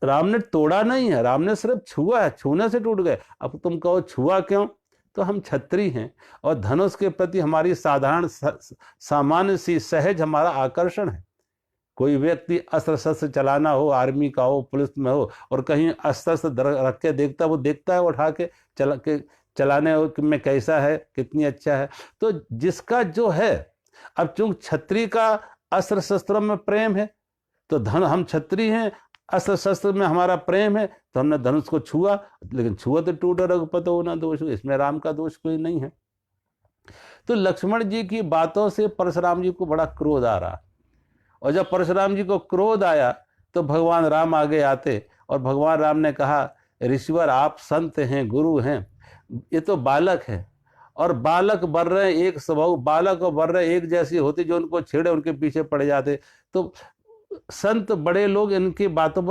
राम ने तोड़ा नहीं है, राम ने सिर्फ छुआ है, छूने से टूट गए। अब तुम कहो छुआ क्यों, तो हम क्षत्रिय हैं और धनुष के प्रति हमारी साधारण सामान्य सी सहज हमारा आकर्षण है। कोई व्यक्ति अस्त्र शस्त्र चलाना हो, आर्मी का हो, पुलिस में हो, और कहीं अस्त्र शस्त्र रख के देखता, वो देखता है उठा के चलाने में कैसा है, कितनी अच्छा है। तो जिसका जो है, अब चूंकि क्षत्रिय का अस्त्र शस्त्रों में प्रेम है, तो हम क्षत्रिय हैं, अस्त्र शस्त्र में हमारा प्रेम है, तो हमने धनुष को छुआ, लेकिन छुआ तो टूट रघुपतहु न दोषु, इसमें राम का दोष कोई नहीं है। तो लक्ष्मण जी की बातों से परशुराम जी को बड़ा क्रोध आ रहा, और जब परशुराम जी को क्रोध आया तो भगवान राम आगे आते, और भगवान राम ने कहा, ऋषिवर आप संत हैं, गुरु हैं, ये तो बालक है, और बालक बढ़ रहे एक स्वभाव, बालक और बढ़ रहे एक जैसी होती, जो उनको छेड़े उनके पीछे पड़ जाते। तो संत बड़े लोग इनकी बातों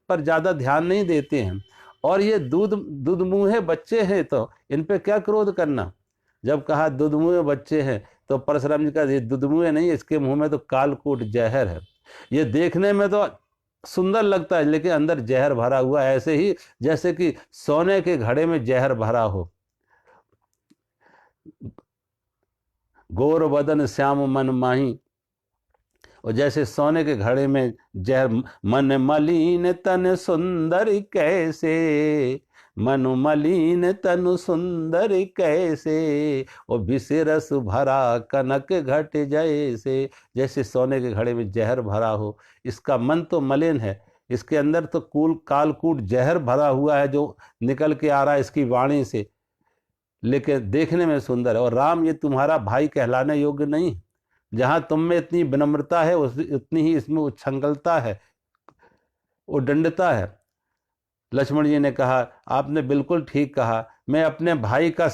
पर ज्यादा ध्यान नहीं देते हैं, और ये दूध मुँहे बच्चे हैं, तो इन पे क्या क्रोध करना। जब कहा दूध मुँहे बच्चे हैं, तो परशुराम जी का, ये दूध मुँहे नहीं, इसके मुंह में तो कालकूट जहर है। ये देखने में तो सुंदर लगता है, लेकिन अंदर जहर भरा हुआ है, ऐसे ही जैसे कि सोने के घड़े में जहर भरा हो। गोर बदन श्याम मन माही, और जैसे सोने के घड़े में जहर। मन मलिन तन सुंदर कैसे, मन मलिन तनु सुंदर कैसे, और विषरस भरा कनक घट जैसे। जैसे सोने के घड़े में जहर भरा हो, इसका मन तो मलिन है, इसके अंदर तो कालकूट जहर भरा हुआ है, जो निकल के आ रहा है इसकी वाणी से, लेकिन देखने में सुंदर है। और राम, ये तुम्हारा भाई कहलाने योग्य नहीं। जहां तुम में इतनी विनम्रता है, उतनी ही इसमें उच्छृंखलता है, उद्दंडता है। लक्ष्मण जी ने कहा, आपने बिल्कुल ठीक कहा, मैं अपने भाई का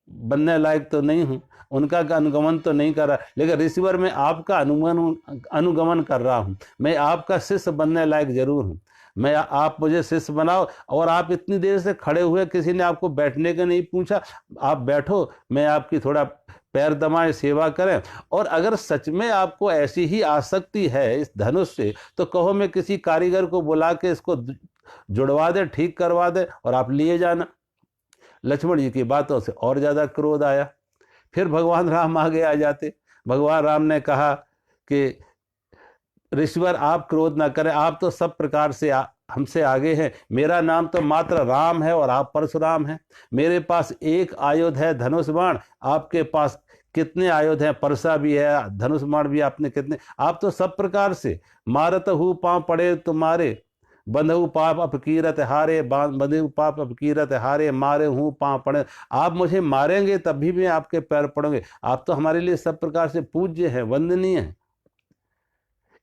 बनने लायक तो नहीं हूं, उनका अनुगमन तो नहीं कर रहा, लेकिन ऋषिवर में आपका अनुगमन कर रहा हूं। मैं आपका शिष्य बनने लायक जरूर हूं। मैं, आप मुझे शिष्य बनाओ। और आप इतनी देर से खड़े हुए, किसी ने आपको बैठने का नहीं पूछा, आप बैठो, मैं आपकी थोड़ा पैर दबाए, सेवा करें। और अगर सच में आपको ऐसी ही आसक्ति है इस धनुष से, तो कहो मैं किसी कारीगर को बुला के इसको जुड़वा दे, ठीक करवा दे, और आप लिए जाना। लक्ष्मण जी की बातों से और ज्यादा क्रोध आया। फिर भगवान राम आगे आ जाते। भगवान राम ने कहा कि ऋषिवर, आप क्रोध ना करें, आप तो सब प्रकार से हमसे आगे हैं। मेरा नाम तो मात्र राम है और आप परशुराम हैं। मेरे पास एक आयुध है धनुष बाण, आपके पास कितने आयुध हैं, परसा भी है, धनुष बाण भी आपने कितने। आप तो सब प्रकार से, मारत हूँ पांव पड़े तुम्हारे, बंधु पाप अपकीरत हारे, बंधु पाप अपकीरत हारे, मारे हूँ पांव पड़े। आप मुझे मारेंगे तब भी मैं आपके पैर पड़ूंगे। आप तो हमारे लिए सब प्रकार से पूज्य हैं, वंदनीय हैं।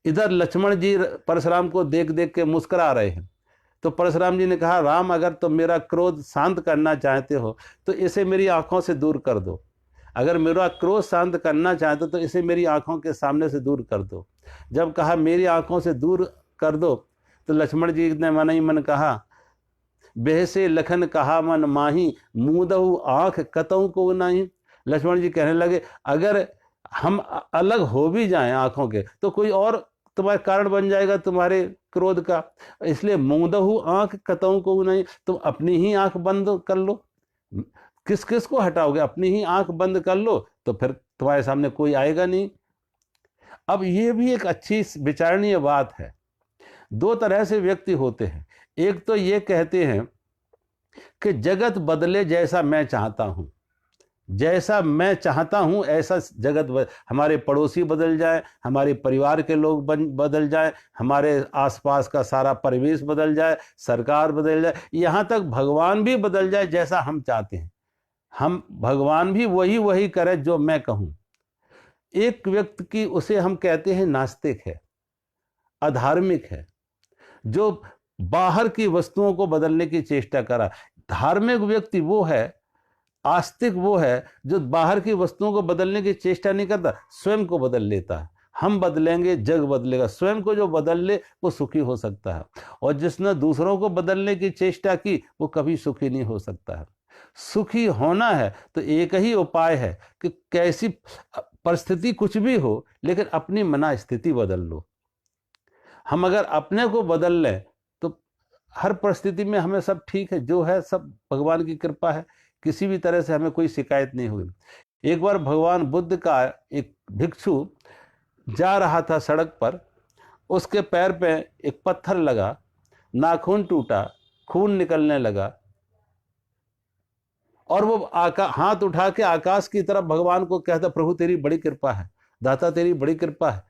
इधर लक्ष्मण जी परशुराम को देख देख के मुस्कुरा रहे हैं। तो परशुराम जी ने कहा, राम, अगर तुम मेरा क्रोध शांत करना चाहते हो तो इसे मेरी आंखों से दूर कर दो। अगर मेरा क्रोध शांत करना चाहते तो इसे मेरी आंखों के सामने से दूर कर दो। जब कहा मेरी आंखों से दूर कर दो तो लक्ष्मण जी ने मन ही मन कहा, बेहसे लखन कहा मन माही, मूदहु आंख कतऊ को नहीं। लक्ष्मण जी कहने लगे, अगर हम अलग हो भी जाएं आंखों के तो कोई और तुम्हारे कारण बन जाएगा तुम्हारे क्रोध का, इसलिए मूदहु आंख कतऊ को नहीं, तुम अपनी ही आंख बंद कर लो। किस किस को हटाओगे? अपनी ही आंख बंद कर लो तो फिर तुम्हारे सामने कोई आएगा नहीं। अब ये भी एक अच्छी विचारणीय बात है। दो तरह से व्यक्ति होते हैं। एक तो ये कहते हैं कि जगत बदले जैसा मैं चाहता हूं, जैसा मैं चाहता हूं ऐसा जगत हमारे पड़ोसी बदल जाए, हमारे परिवार के लोग बदल जाए, हमारे आसपास का सारा परिवेश बदल जाए, सरकार बदल जाए, यहाँ तक भगवान भी बदल जाए जैसा हम चाहते हैं। हम भगवान भी वही वही करे जो मैं कहूँ। एक व्यक्ति की उसे हम कहते हैं नास्तिक है, अधार्मिक है, जो बाहर की वस्तुओं को बदलने की चेष्टा करा। धार्मिक व्यक्ति वो है, आस्तिक वो है जो बाहर की वस्तुओं को बदलने की चेष्टा नहीं करता, स्वयं को बदल लेता है। हम बदलेंगे जग बदलेगा। स्वयं को जो बदल ले वो सुखी हो सकता है, और जिसने दूसरों को बदलने की चेष्टा की वो कभी सुखी नहीं हो सकता है। सुखी होना है तो एक ही उपाय है कि कैसी परिस्थिति कुछ भी हो लेकिन अपनी मना स्थिति बदल लो। हम अगर अपने को बदल लें तो हर परिस्थिति में हमें सब ठीक है, जो है सब भगवान की कृपा है, किसी भी तरह से हमें कोई शिकायत नहीं हुई। एक बार भगवान बुद्ध का एक भिक्षु जा रहा था सड़क पर, उसके पैर पे एक पत्थर लगा, नाखून टूटा, खून निकलने लगा, और वो हाथ उठा के आकाश की तरफ भगवान को कहता, प्रभु तेरी बड़ी कृपा है, दाता तेरी बड़ी कृपा है।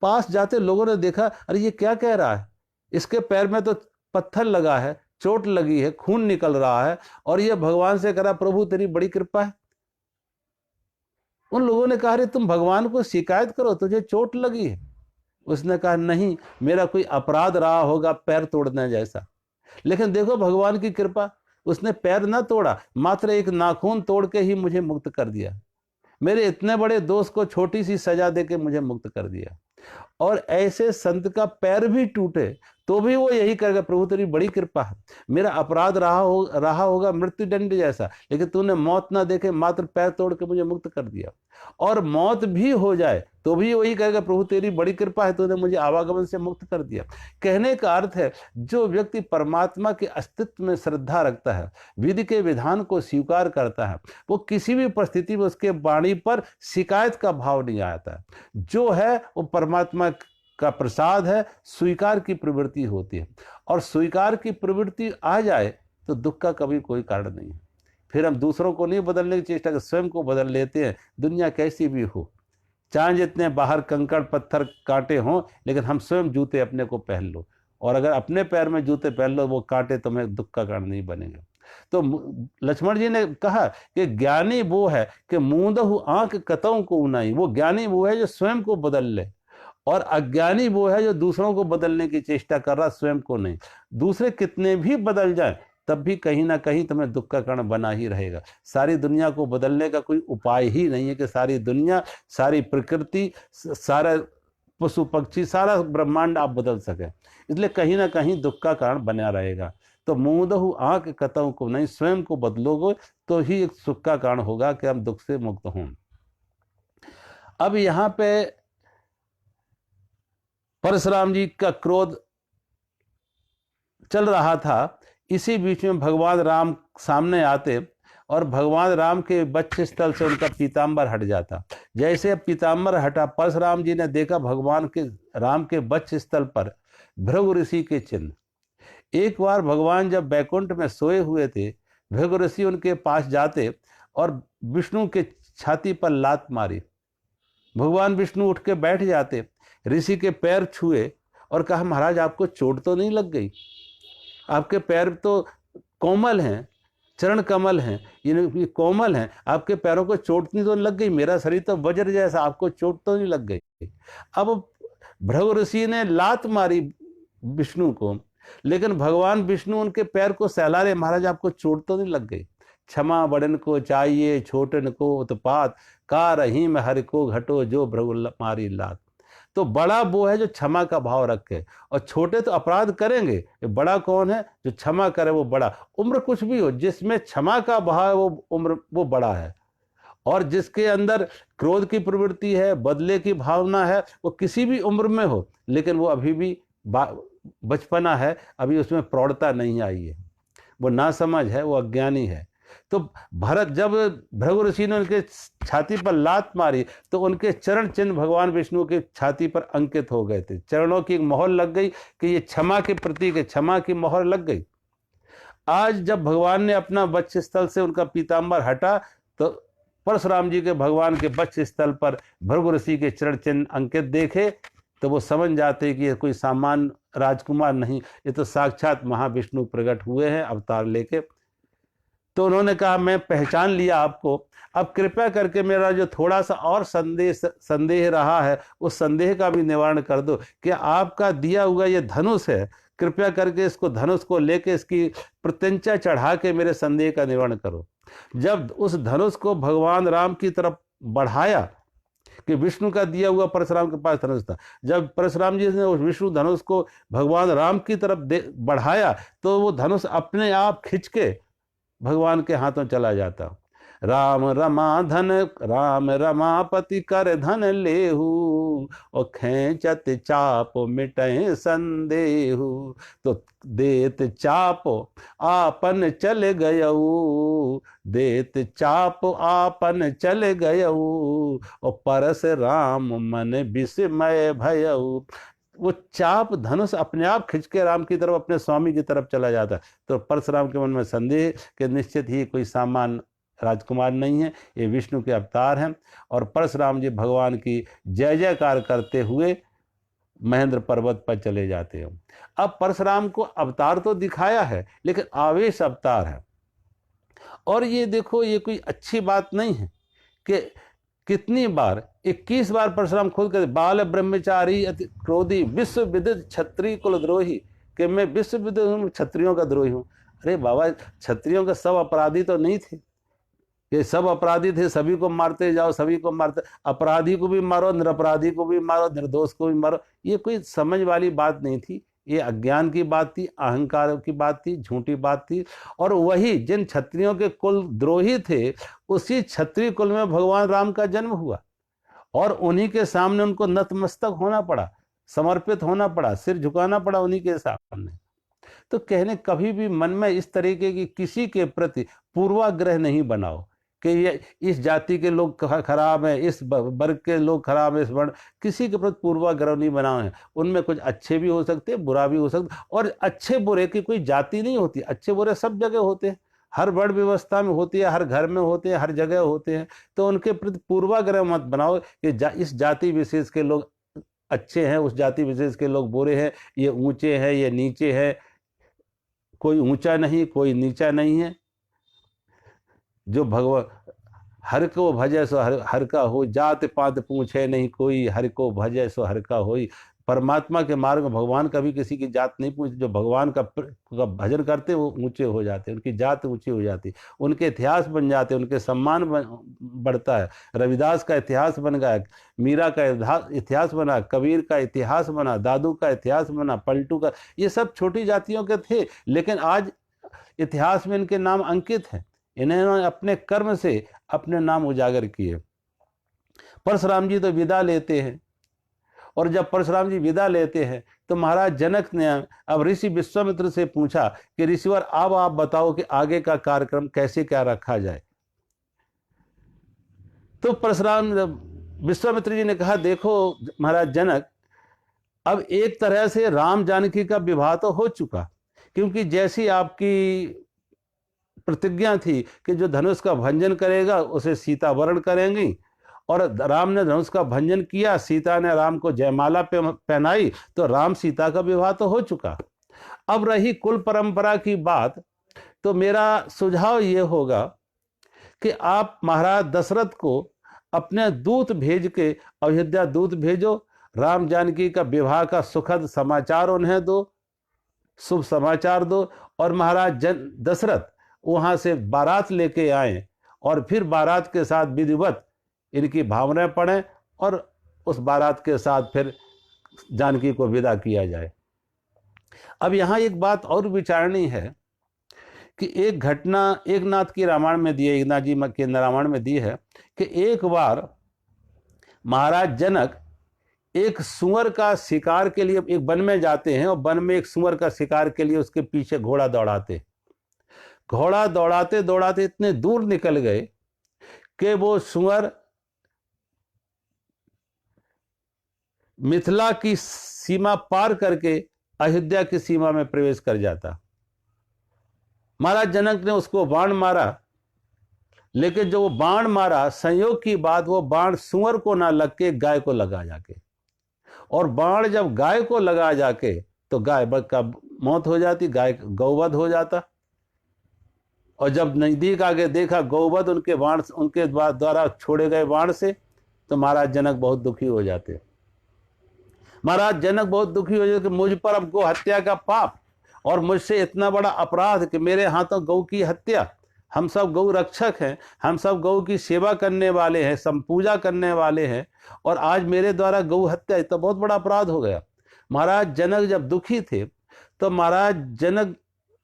पास जाते लोगों ने देखा, अरे ये क्या कह रहा है, इसके पैर में तो पत्थर लगा है, चोट लगी है, खून निकल रहा है, और ये भगवान से कह रहा प्रभु तेरी बड़ी कृपा है। उन लोगों ने कहा, अरे तुम भगवान को शिकायत करो, तुझे चोट लगी है। उसने कहा, नहीं, मेरा कोई अपराध रहा होगा पैर तोड़ने जैसा, लेकिन देखो भगवान की कृपा, उसने पैर ना तोड़ा, मात्र एक नाखून तोड़ के ही मुझे मुक्त कर दिया। मेरे इतने बड़े दोष को छोटी सी सजा देके मुझे मुक्त कर दिया। और ऐसे संत का पैर भी टूटे तो भी वो यही करेगा, प्रभु तेरी बड़ी कृपा है, मेरा अपराध रहा होगा मृत्यु दंड जैसा, लेकिन तूने मौत ना देखे, मात्र पैर तोड़ के मुझे मुक्त कर दिया। और मौत भी हो जाए तो भी वही कहेगा, प्रभु तेरी बड़ी कृपा है, तूने मुझे आवागमन से मुक्त कर दिया। कहने का अर्थ है, जो व्यक्ति परमात्मा के अस्तित्व में श्रद्धा रखता है, विधि के विधान को स्वीकार करता है, वो किसी भी परिस्थिति में उसके वाणी पर शिकायत का भाव नहीं आता है। जो है वो परमात्मा का प्रसाद है, स्वीकार की प्रवृत्ति होती है, और स्वीकार की प्रवृत्ति आ जाए तो दुख का कभी कोई कारण नहीं है। फिर हम दूसरों को नहीं बदलने की चेष्टा कर, स्वयं को बदल लेते हैं। दुनिया कैसी भी हो, चाहे जितने बाहर कंकड़ पत्थर कांटे हों, लेकिन हम स्वयं जूते अपने को पहन लो, और अगर अपने पैर में जूते पहन लो, वो कांटे तुम्हें दुख का कारण नहीं बनेंगे। तो लक्ष्मण जी ने कहा कि ज्ञानी वो है कि मूंदहु आंख कतऊ को उनाई। वो ज्ञानी वो है जो स्वयं को बदल ले, और अज्ञानी वो है जो दूसरों को बदलने की चेष्टा कर रहा, स्वयं को नहीं। दूसरे कितने भी बदल जाएं तब भी कहीं ना कहीं तुम्हें दुख का कारण बना ही रहेगा। सारी दुनिया को बदलने का कोई उपाय ही नहीं है कि सारी दुनिया, सारी प्रकृति, सारा पशु पक्षी, सारा ब्रह्मांड आप बदल सके, इसलिए कहीं ना कहीं दुख का कारण बना रहेगा। तो मूंदहु आंख कतऊ को नहीं, स्वयं को बदलोगे तो ही एक सुख का कारण होगा कि हम दुख से मुक्त हों। अब यहाँ पे परशुराम जी का क्रोध चल रहा था, इसी बीच में भगवान राम सामने आते और भगवान राम के वक्ष स्थल से उनका पीताम्बर हट जाता। जैसे पीताम्बर हटा, परशुराम जी ने देखा भगवान के राम के वक्ष स्थल पर भृगु ऋषि के चिन्ह। एक बार भगवान जब बैकुंठ में सोए हुए थे, भृगु ऋषि उनके पास जाते और विष्णु के छाती पर लात मारी। भगवान विष्णु उठ के बैठ जाते, ऋषि के पैर छुए और कहा, महाराज आपको चोट तो नहीं लग गई? आपके पैर तो कोमल हैं, चरण कमल हैं, ये कोमल हैं, आपके पैरों को चोट नहीं तो लग गई? मेरा शरीर तो वज्र जैसा, आपको चोट तो नहीं लग गई? अब भृगु ऋषि ने लात मारी विष्णु को, लेकिन भगवान विष्णु उनके पैर को सहला रहे, महाराज आपको चोट तो नहीं लग गई? क्षमा बड़न को चाहिए छोटन को उत्पात, का रहीम हर को घटो जो भृगु मारी लात। तो बड़ा वो है जो क्षमा का भाव रखे, और छोटे तो अपराध करेंगे। ये बड़ा कौन है? जो क्षमा करे, वो बड़ा। उम्र कुछ भी हो, जिसमें क्षमा का भाव है वो उम्र, वो बड़ा है। और जिसके अंदर क्रोध की प्रवृत्ति है, बदले की भावना है, वो किसी भी उम्र में हो, लेकिन वो अभी भी बचपना है, अभी उसमें प्रौढ़ता नहीं आई है, वो नासमझ है, वो अज्ञानी है। तो भरत, जब भृगु ऋषि ने उनके छाती पर लात मारी तो उनके चरण चिन्ह भगवान विष्णु के छाती पर अंकित हो गए थे। चरणों की एक मोहर लग गई कि ये क्षमा के प्रतीक है, क्षमा की मोहर लग गई। आज जब भगवान ने अपना वक्ष स्थल से उनका पीताम्बर हटा तो परशुराम जी के भगवान के वक्ष स्थल पर भृगु ऋषि के चरण चिन्ह अंकित देखे तो वो समझ जाते कि ये कोई सामान्य राजकुमार नहीं, ये तो साक्षात महाविष्णु प्रकट हुए हैं अवतार लेके। तो उन्होंने कहा मैं पहचान लिया आपको, अब कृपया करके मेरा जो थोड़ा सा और संदेह रहा है उस संदेह का भी निवारण कर दो। कि आपका दिया हुआ ये धनुष है, कृपया करके इसको, धनुष को लेके इसकी प्रत्यंचा चढ़ा के मेरे संदेह का निवारण करो। जब उस धनुष को भगवान राम की तरफ बढ़ाया, कि विष्णु का दिया हुआ परशुराम के पास धनुष था, जब परशुराम जी ने उस विष्णु धनुष को भगवान राम की तरफ बढ़ाया तो वो धनुष अपने आप खिंच के भगवान के हाथों चला जाता। राम रमापति कर धन लेहू, और खेचत चाप मिटय संदेहू। तो देत चाप आपन चल गयऊ, देत चाप आपन चल गयऊ, और परस राम मन विस्मय भयऊ। वो चाप धनुष अपने आप खिंच के राम की तरफ, अपने स्वामी की तरफ चला जाता। तो परशुराम के मन में संदेह कि निश्चित ही कोई सामान्य राजकुमार नहीं है, ये विष्णु के अवतार हैं। और परशुराम जी भगवान की जय जयकार करते हुए महेंद्र पर्वत पर चले जाते हैं। अब परशुराम को अवतार तो दिखाया है, लेकिन आवेश अवतार है। और ये देखो, ये कोई अच्छी बात नहीं है कि कितनी बार, 21 बार परशुराम खुद कहते बाल ब्रह्मचारी अति क्रोधी विश्व विदित क्षत्रिय कुलद्रोही, कि मैं विश्व विदित हूँ, क्षत्रियों का द्रोही हूँ। अरे बाबा, क्षत्रियों के सब अपराधी तो नहीं थे, ये सब अपराधी थे, सभी को मारते जाओ, सभी को मारते, अपराधी को भी मारो, निरपराधी को भी मारो, निर्दोष को भी मारो। ये कोई समझ वाली बात नहीं थी, ये अज्ञान की बात थी, अहंकार की बात थी, झूठी बात थी। और वही जिन क्षत्रियों के कुल द्रोही थे, उसी क्षत्रिय कुल में भगवान राम का जन्म हुआ, और उन्हीं के सामने उनको नतमस्तक होना पड़ा, समर्पित होना पड़ा, सिर झुकाना पड़ा उन्हीं के सामने। तो कहने, कभी भी मन में इस तरीके की किसी के प्रति पूर्वाग्रह नहीं बनाओ कि ये इस जाति के लोग खराब हैं, इस वर्ग के लोग खराब हैं, इस वर्ण, किसी के प्रति पूर्वाग्रह नहीं बनाओ है। उनमें कुछ अच्छे भी हो सकते हैं, बुरा भी हो सकता है, और अच्छे बुरे की कोई जाति नहीं होती, अच्छे बुरे सब जगह होते हैं, हर वर्ण व्यवस्था में होती है, हर घर में होते हैं, हर जगह होते हैं। तो उनके प्रति पूर्वाग्रह मत बनाओ कि इस जाति विशेष के लोग अच्छे हैं, उस जाति विशेष के लोग बुरे हैं, ये ऊंचे हैं, ये नीचे हैं। कोई ऊंचा नहीं, कोई नीचा नहीं है। जो भगवान हर को भजे सो हर का हो, जात पात पूछे नहीं कोई, हर को भजे सो हर का होई। परमात्मा के मार्ग में भगवान कभी किसी की जात नहीं पूछते। जो भगवान का भजन करते वो ऊंचे हो जाते, उनकी जात ऊंची हो जाती, उनके इतिहास बन जाते, उनके सम्मान बढ़ता है। रविदास का इतिहास बन गया, मीरा का इतिहास बना, कबीर का इतिहास बना, दादू का इतिहास बना, पलटू का, ये सब छोटी जातियों के थे, लेकिन आज इतिहास में इनके नाम अंकित हैं। इन्होंने अपने कर्म से अपने नाम उजागर किए। परशुराम जी तो विदा लेते हैं, और जब परशुराम जी विदा लेते हैं तो महाराज जनक ने अब ऋषि विश्वामित्र से पूछा कि ऋषिवर अब आप बताओ कि आगे का कार्यक्रम कैसे क्या रखा जाए। तो परशुराम विश्वामित्र जी ने कहा, देखो महाराज जनक, अब एक तरह से राम जानकी का विवाह तो हो चुका, क्योंकि जैसी आपकी प्रतिज्ञा थी कि जो धनुष का भंजन करेगा उसे सीता वरण करेंगी, और राम ने धनुष का भंजन किया, सीता ने राम को जयमाला पहनाई, तो राम सीता का विवाह तो हो चुका। अब रही कुल परंपरा की बात, तो मेरा सुझाव ये होगा कि आप महाराज दशरथ को अपने दूत भेज के अयोध्या दूत भेजो, राम जानकी का विवाह का सुखद समाचार उन्हें दो, शुभ समाचार दो, और महाराज दशरथ वहां से बारात लेके आए और फिर बारात के साथ विधिवत इनकी भावनाएं पढ़ें और उस बारात के साथ फिर जानकी को विदा किया जाए। अब यहाँ एक बात और विचारणी है कि एक घटना एकनाथ की रामायण में दी है, एकनाथ जी के रामायण में दी है कि एक बार महाराज जनक एक सुअर का शिकार के लिए एक वन में जाते हैं और वन में एक सुअर का शिकार के लिए उसके पीछे घोड़ा दौड़ाते दौड़ाते इतने दूर निकल गए कि वो सुअर मिथिला की सीमा पार करके अयोध्या की सीमा में प्रवेश कर जाता। महाराज जनक ने उसको बाण मारा, लेकिन जो वो बाण मारा, संयोग की बात वो बाण सुअर को ना लग के गाय को लगा जाके, और बाण जब गाय को लगा जाके तो गाय का मौत हो जाती, गाय गौवध हो जाता। और जब नजदीक आगे देखा गौवध उनके द्वारा छोड़े गए बाण से, तो महाराज जनक बहुत दुखी हो जाते। महाराज जनक बहुत दुखी हो जाते कि मुझ पर अब गौ हत्या का पाप और मुझसे इतना बड़ा अपराध कि मेरे हाथों गौ की हत्या। हम सब गौ रक्षक हैं, हम सब गौ की सेवा करने वाले हैं, संपूजा करने वाले हैं, और आज मेरे द्वारा गौ हत्या, तो बहुत बड़ा अपराध हो गया। महाराज जनक जब दुखी थे तो महाराज जनक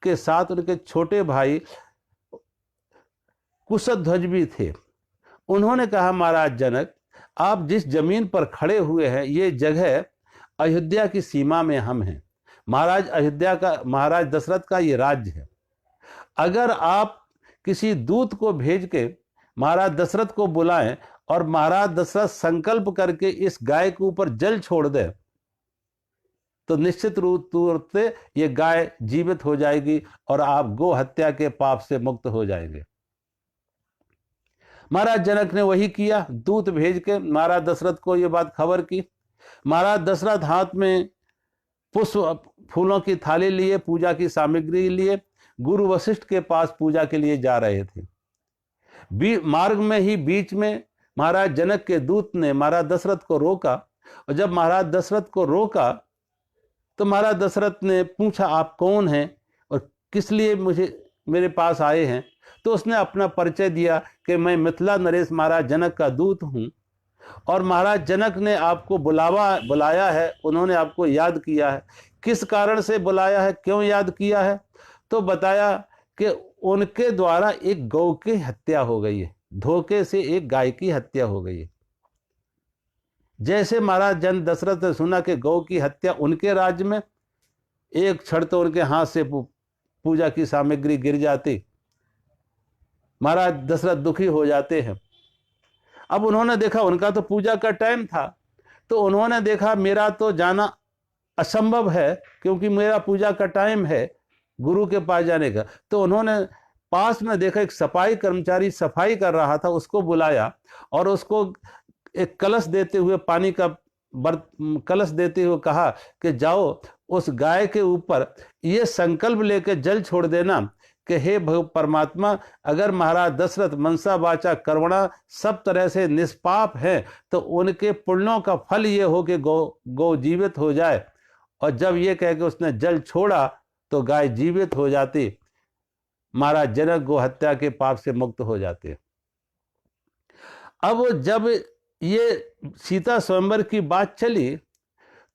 के साथ उनके छोटे भाई कुशध्वज भी थे। उन्होंने कहा, महाराज जनक, आप जिस जमीन पर खड़े हुए हैं ये जगह अयोध्या की सीमा में हम हैं। महाराज दशरथ का ये राज्य है। अगर आप किसी दूत को भेज के महाराज दशरथ को बुलाएं और महाराज दशरथ संकल्प करके इस गाय के ऊपर जल छोड़ दे, तो निश्चित रूप से ये गाय जीवित हो जाएगी और आप गो हत्या के पाप से मुक्त हो जाएंगे। महाराज जनक ने वही किया, दूत भेज के महाराज दशरथ को ये बात खबर की। महाराज दशरथ हाथ में पुष्प फूलों की थाली लिए, पूजा की सामग्री लिए, गुरु वशिष्ठ के पास पूजा के लिए जा रहे थे। मार्ग में ही बीच में महाराज जनक के दूत ने महाराज दशरथ को रोका, और जब महाराज दशरथ को रोका तो महाराज दशरथ ने पूछा, आप कौन हैं और किस लिए मेरे पास आए हैं? तो उसने अपना परिचय दिया कि मैं मिथिला नरेश महाराज जनक का दूत हूं, और महाराज जनक ने आपको बुलाया है, उन्होंने आपको याद किया है। किस कारण से बुलाया है, क्यों याद किया है? तो बताया कि उनके द्वारा एक गौ की हत्या हो गई है, धोखे से एक गाय की हत्या हो गई है। जैसे महाराज दशरथ ने सुना कि गौ की हत्या उनके राज्य में, एक क्षण तो उनके हाथ से पूजा की सामग्री गिर जाती, महाराज दशरथ दुखी हो जाते हैं। अब उन्होंने देखा उनका तो पूजा का टाइम था, तो उन्होंने देखा मेरा तो जाना असंभव है क्योंकि मेरा पूजा का टाइम है गुरु के पास जाने का। तो उन्होंने पास में देखा एक सफाई कर्मचारी सफाई कर रहा था, उसको बुलाया और उसको एक कलश देते हुए, पानी का कलश देते हुए कहा कि जाओ उस गाय के ऊपर ये संकल्प लेकर जल छोड़ देना कि हे परमात्मा, अगर महाराज दशरथ मनसा वाचा कर्मणा सब तरह से निष्पाप हैं तो उनके पुण्यों का फल ये हो कि गौ जीवित हो जाए। और जब ये कह के उसने जल छोड़ा तो गाय जीवित हो जाती, महाराज जनक गो हत्या के पाप से मुक्त हो जाते। अब जब ये सीता स्वयंवर की बात चली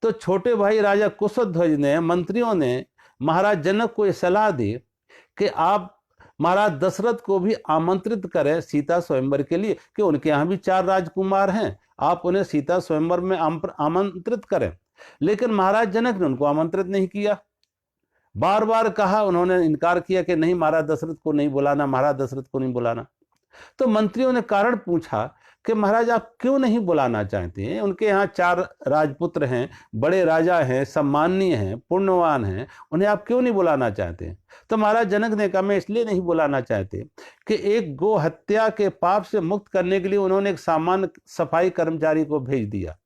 तो छोटे भाई राजा कुशध्वज ने, मंत्रियों ने महाराज जनक को ये सलाह दी कि आप महाराज दशरथ को भी आमंत्रित करें सीता स्वयंवर के लिए, कि उनके यहाँ भी 4 राजकुमार हैं, आप उन्हें सीता स्वयंवर में आमंत्रित करें। लेकिन महाराज जनक ने उनको आमंत्रित नहीं किया, बार बार कहा, उन्होंने इनकार किया कि नहीं, महाराज दशरथ को नहीं बुलाना, महाराज दशरथ को नहीं बुलाना। तो मंत्रियों ने कारण पूछा कि महाराज आप क्यों नहीं बुलाना चाहते हैं? उनके यहाँ 4 राजपुत्र हैं, बड़े राजा हैं, सम्माननीय हैं, पुण्यवान हैं, उन्हें आप क्यों नहीं बुलाना चाहते हैं? तो महाराज जनक ने कहा, मैं इसलिए नहीं बुलाना चाहते कि एक गो हत्या के पाप से मुक्त करने के लिए उन्होंने एक सामान्य सफाई कर्मचारी को भेज दिया।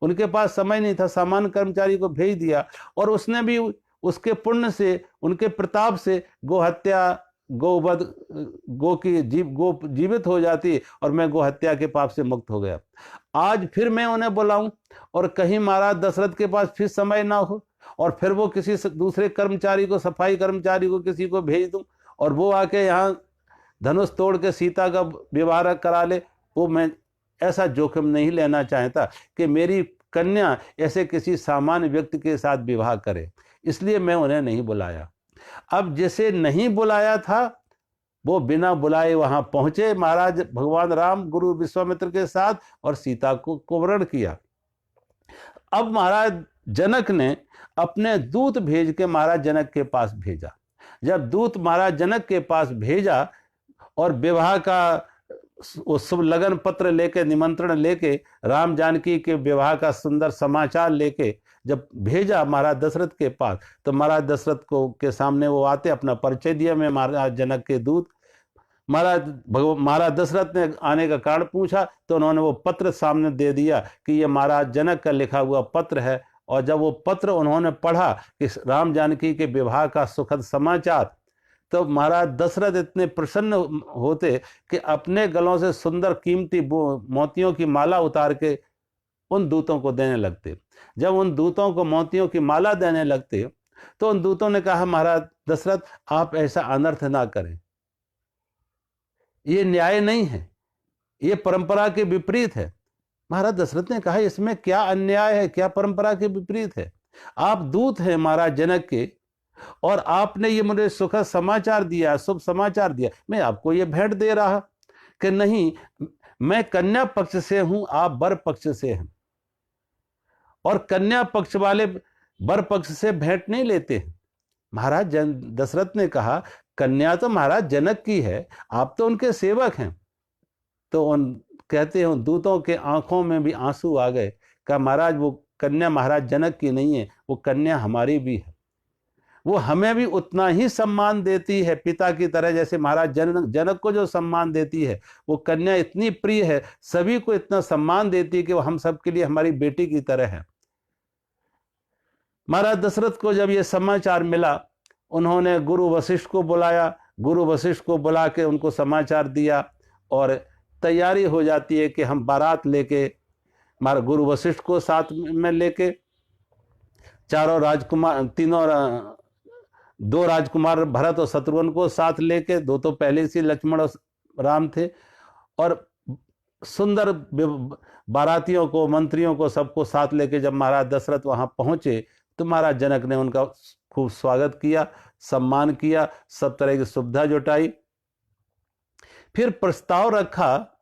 उनके पास समय नहीं था, सामान्य कर्मचारी को भेज दिया, और उसने भी उसके पुण्य से, उनके प्रताप से गो हत्या, गौवध, गो जीवित हो जाती और मैं गो हत्या के पाप से मुक्त हो गया। आज फिर मैं उन्हें बुलाऊं और कहीं महाराज दशरथ के पास फिर समय ना हो और फिर वो किसी दूसरे कर्मचारी को, सफाई कर्मचारी को किसी को भेज दूं और वो आके यहाँ धनुष तोड़ के सीता का विवाह करा ले, वो मैं ऐसा जोखिम नहीं लेना चाहता कि मेरी कन्या ऐसे किसी सामान्य व्यक्ति के साथ विवाह करे, इसलिए मैं उन्हें नहीं बुलाया। अब जिसे नहीं बुलाया था वो बिना बुलाए वहां पहुंचे महाराज भगवान राम गुरु विश्वामित्र के साथ और सीता को वरण किया। अब महाराज जनक ने अपने दूत भेज के महाराज जनक के पास भेजा। जब दूत महाराज जनक के पास भेजा और विवाह का उस शुभ लगन पत्र लेके, निमंत्रण लेके, राम जानकी के विवाह का सुंदर समाचार लेके जब भेजा महाराज दशरथ के पास, तो महाराज दशरथ को के सामने वो आते अपना परिचय दिया, मैं महाराज जनक के दूत। महाराज दशरथ ने आने का कारण पूछा तो उन्होंने वो पत्र सामने दे दिया कि ये महाराज जनक का लिखा हुआ पत्र है। और जब वो पत्र उन्होंने पढ़ा कि राम जानकी के विवाह का सुखद समाचार, तो महाराज दशरथ इतने प्रसन्न होते कि अपने गलों से सुंदर कीमती मोतियों की माला उतार के उन दूतों को देने लगते। जब उन दूतों को मोतियों की माला देने लगते तो उन दूतों ने कहा, महाराज दशरथ आप ऐसा अनर्थ ना करें, ये न्याय नहीं है, ये परंपरा के विपरीत है। महाराज दशरथ ने कहा, इसमें क्या अन्याय है, क्या परंपरा के विपरीत है? आप दूत हैं महाराज जनक के और आपने ये मुझे सुखद समाचार दिया, शुभ समाचार दिया, मैं आपको ये भेंट दे रहा कि नहीं, मैं कन्या पक्ष से हूं, आप वर पक्ष से हैं और कन्या पक्ष वाले वर पक्ष से भेंट नहीं लेते हैं। महाराज दशरथ ने कहा, कन्या तो महाराज जनक की है, आप तो उनके सेवक हैं। तो उन कहते हैं उन दूतों के आंखों में भी आंसू आ गए। कहा, महाराज वो कन्या महाराज जनक की नहीं है, वो कन्या हमारी भी है, वो हमें भी उतना ही सम्मान देती है पिता की तरह, जैसे महाराज जनक को जो सम्मान देती है, वो कन्या इतनी प्रिय है, सभी को इतना सम्मान देती है कि वो हम सब के लिए हमारी बेटी की तरह है। महाराज दशरथ को जब ये समाचार मिला, उन्होंने गुरु वशिष्ठ को बुलाया, गुरु वशिष्ठ को बुला के उनको समाचार दिया और तैयारी हो जाती है कि हम बारात लेके, हमारे गुरु वशिष्ठ को साथ में लेके, चारों राजकुमार, दो राजकुमार भरत और शत्रुघ्न को साथ लेके, दो तो पहले से लक्ष्मण और राम थे, और सुंदर बारातियों को, मंत्रियों को, सबको साथ लेके जब महाराज दशरथ वहां पहुंचे तो महाराज जनक ने उनका खूब स्वागत किया, सम्मान किया, सब तरह की सुविधा जुटाई। फिर प्रस्ताव रखा,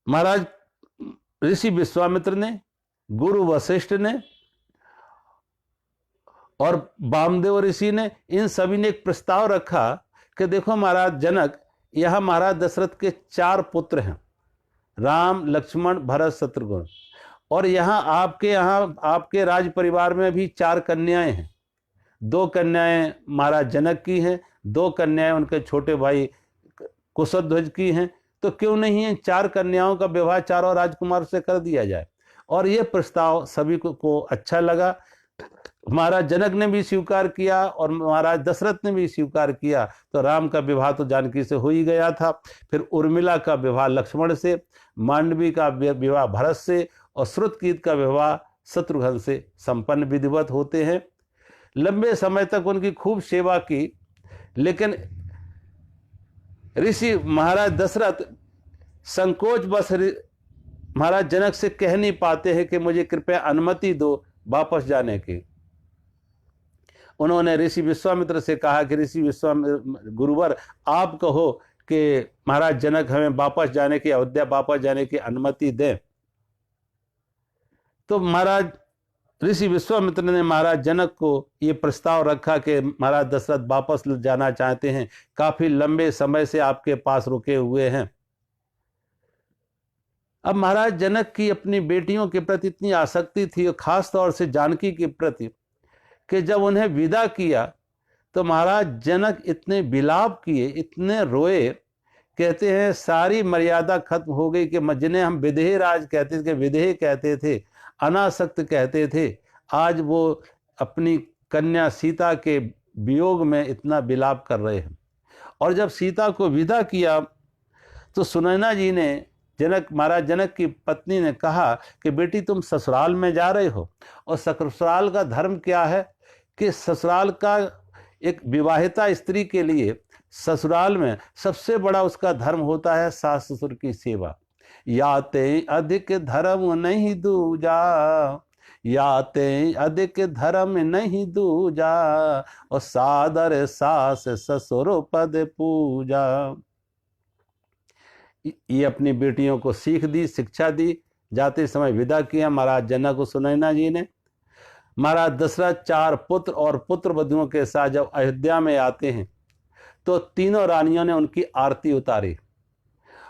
महाराज ऋषि विश्वामित्र ने, गुरु वशिष्ठ ने और वामदेव ऋषि ने, इन सभी ने एक प्रस्ताव रखा कि देखो महाराज जनक, यह महाराज दशरथ के 4 पुत्र हैं, राम, लक्ष्मण, भरत, शत्रुघ्न, और यहाँ आपके राज परिवार में भी 4 कन्याएं हैं। 2 कन्याएं महाराज जनक की हैं, 2 कन्याएं उनके छोटे भाई कुशध्वज की हैं। तो क्यों नहीं है 4 कन्याओं का विवाह चारों राजकुमार से कर दिया जाए। और ये प्रस्ताव सभी को अच्छा लगा। महाराज जनक ने भी स्वीकार किया और महाराज दशरथ ने भी स्वीकार किया। तो राम का विवाह तो जानकी से हो ही गया था, फिर उर्मिला का विवाह लक्ष्मण से, मांडवी का विवाह भरत से और श्रुतकीत का विवाह शत्रुघ्न से संपन्न विधिवत होते हैं। लंबे समय तक उनकी खूब सेवा की, लेकिन ऋषि महाराज दशरथ संकोच बस महाराज जनक से कह नहीं पाते हैं कि मुझे कृपया अनुमति दो वापस जाने की। उन्होंने ऋषि विश्वामित्र से कहा कि ऋषि विश्वामित्र गुरुवर, आप कहो कि महाराज जनक हमें वापस जाने की, अयोध्या वापस जाने की अनुमति दें। तो महाराज ऋषि विश्वामित्र ने महाराज जनक को ये प्रस्ताव रखा कि महाराज दशरथ वापस जाना चाहते हैं, काफी लंबे समय से आपके पास रुके हुए हैं। अब महाराज जनक की अपनी बेटियों के प्रति इतनी आसक्ति थी, और खास तौर से जानकी के प्रति, कि जब उन्हें विदा किया तो महाराज जनक इतने विलाप किए, इतने रोए, कहते हैं सारी मर्यादा खत्म हो गई कि जिन्हें हम विदेह राज कहते थे, विदेह कहते थे, अनासक्त कहते थे, आज वो अपनी कन्या सीता के वियोग में इतना विलाप कर रहे हैं। और जब सीता को विदा किया तो सुनैना जी ने, महाराज जनक की पत्नी ने कहा कि बेटी तुम ससुराल में जा रहे हो, और ससुराल का धर्म क्या है कि ससुराल का एक विवाहिता स्त्री के लिए ससुराल में सबसे बड़ा उसका धर्म होता है सास ससुर की सेवा। याते अधिक धर्म नहीं दूजा, याते अधिक धर्म नहीं दूजा, और सादर सास ससुर पद पूजा। ये अपनी बेटियों को सीख दी, शिक्षा दी। जाते समय विदा किया महाराज जनक और सुनैना जी ने। महाराज दशरथ 4 पुत्र और पुत्र वधुओं के साथ जब अयोध्या में आते हैं तो तीनों रानियों ने उनकी आरती उतारी,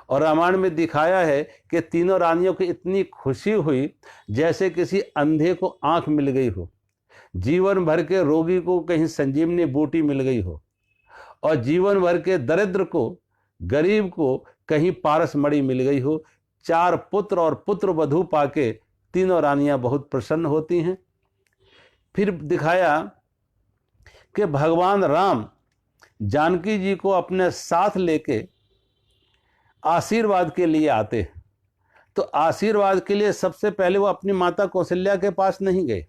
और रामायण में दिखाया है कि तीनों रानियों को इतनी खुशी हुई जैसे किसी अंधे को आंख मिल गई हो, जीवन भर के रोगी को कहीं संजीवनी बूटी मिल गई हो, और जीवन भर के दरिद्र को, गरीब को कहीं पारस मणि मिल गई हो। 4 पुत्र और पुत्र वधू पाके तीनों रानियां बहुत प्रसन्न होती हैं। फिर दिखाया कि भगवान राम जानकी जी को अपने साथ लेके आशीर्वाद के लिए आते हैं। तो आशीर्वाद के लिए सबसे पहले वो अपनी माता कौशल्या के पास नहीं गए।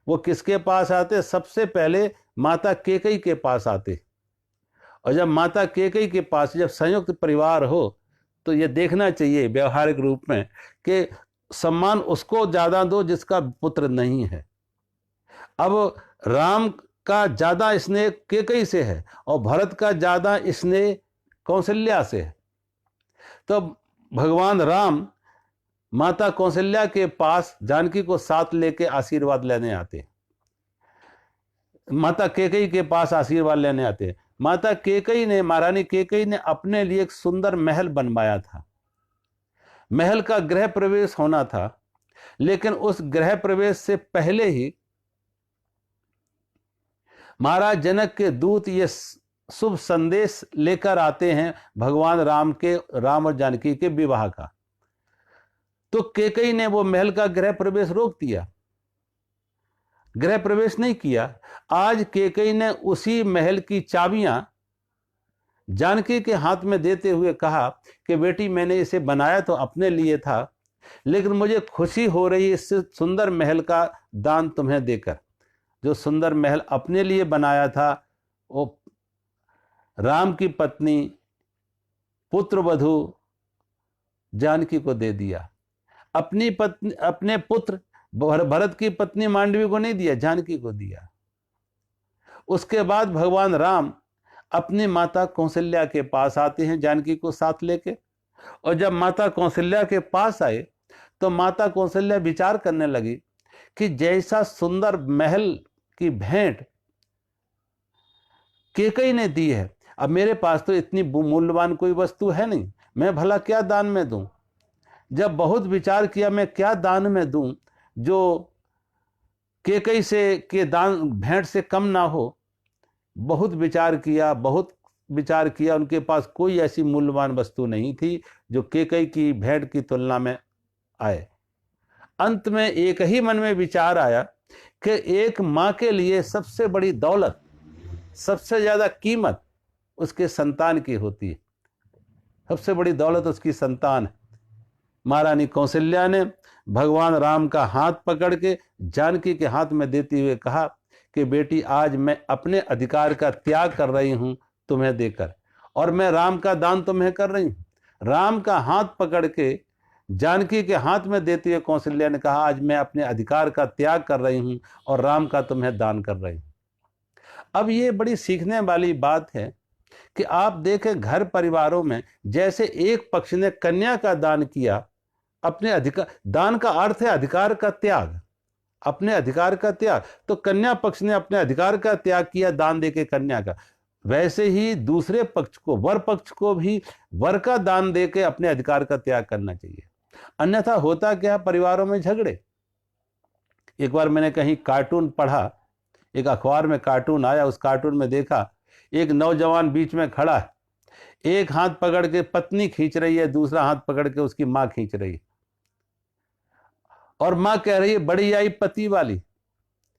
वो किसके पास आते? सबसे पहले माता कैकेयी के पास आते। और जब माता कैकेयी के पास, जब संयुक्त परिवार हो, तो ये देखना चाहिए व्यवहारिक रूप में कि सम्मान उसको ज़्यादा दो जिसका पुत्र नहीं है। अब राम का ज़्यादा स्नेह कैकेयी से है और भरत का ज़्यादा स्नेह कौशल्या से है। तो भगवान राम माता कौशल्या के पास जानकी को साथ लेके आशीर्वाद लेने आते, माता कैकेयी के पास आशीर्वाद लेने आते। माता कैकेयी ने, महारानी कैकेयी ने अपने लिए एक सुंदर महल बनवाया था। महल का गृह प्रवेश होना था, लेकिन उस गृह प्रवेश से पहले ही महाराज जनक के दूत ये शुभ संदेश लेकर आते हैं भगवान राम और जानकी के विवाह का। तो कैकेयी ने वो महल का गृह प्रवेश रोक दिया, गृह प्रवेश नहीं किया। आज कैकेयी ने उसी महल की चाबियां जानकी के हाथ में देते हुए कहा कि बेटी, मैंने इसे बनाया तो अपने लिए था, लेकिन मुझे खुशी हो रही है इस सुंदर महल का दान तुम्हें देकर। जो सुंदर महल अपने लिए बनाया था वो राम की पत्नी पुत्र वधू जानकी को दे दिया। अपनी पत्नी, अपने पुत्र भरत की पत्नी मांडवी को नहीं दिया, जानकी को दिया। उसके बाद भगवान राम अपनी माता कौशल्या के पास आते हैं जानकी को साथ लेके। और जब माता कौशल्या के पास आए तो माता कौशल्या विचार करने लगी कि जैसा सुंदर महल की भेंट कैकेयी ने दी है, अब मेरे पास तो इतनी मूल्यवान कोई वस्तु है नहीं, मैं भला क्या दान में दूं। जब बहुत विचार किया मैं क्या दान में दूं जो कैकेयी से के दान भेंट से कम ना हो। बहुत विचार किया, उनके पास कोई ऐसी मूल्यवान वस्तु नहीं थी जो कैकेयी की भेंट की तुलना में आए। अंत में एक ही मन में विचार आया कि एक माँ के लिए सबसे बड़ी दौलत, सबसे ज्यादा कीमत उसके संतान की होती है। सबसे बड़ी दौलत उसकी संतान है। महारानी कौशल्या ने भगवान राम का हाथ पकड़ के जानकी के हाथ में देते हुए कहा कि बेटी, आज मैं अपने अधिकार का त्याग कर रही हूं तुम्हें देकर, और मैं राम का दान तुम्हें कर रही हूं। राम का हाथ पकड़ के जानकी के हाथ में देते हुए कौशल्या ने कहा, आज मैं अपने अधिकार का त्याग कर रही हूं और राम का तुम्हें दान कर रही हूं। अब ये बड़ी सीखने वाली बात है कि आप देखें घर परिवारों में जैसे एक पक्ष ने कन्या का दान किया, अपने अधिकार, दान का अर्थ है अधिकार का त्याग, अपने अधिकार का त्याग। तो कन्या पक्ष ने अपने अधिकार का त्याग किया दान देके कन्या का, वैसे ही दूसरे पक्ष को, वर पक्ष को भी वर का दान देके अपने अधिकार का त्याग करना चाहिए। अन्यथा होता क्या, परिवारों में झगड़े। एक बार मैंने कहीं कार्टून पढ़ा, एक अखबार में कार्टून आया, उस कार्टून में देखा एक नौजवान बीच में खड़ा है, एक हाथ पकड़ के पत्नी खींच रही है, दूसरा हाथ पकड़ के उसकी मां खींच रही है, और मां कह रही है बड़ी आई पति वाली,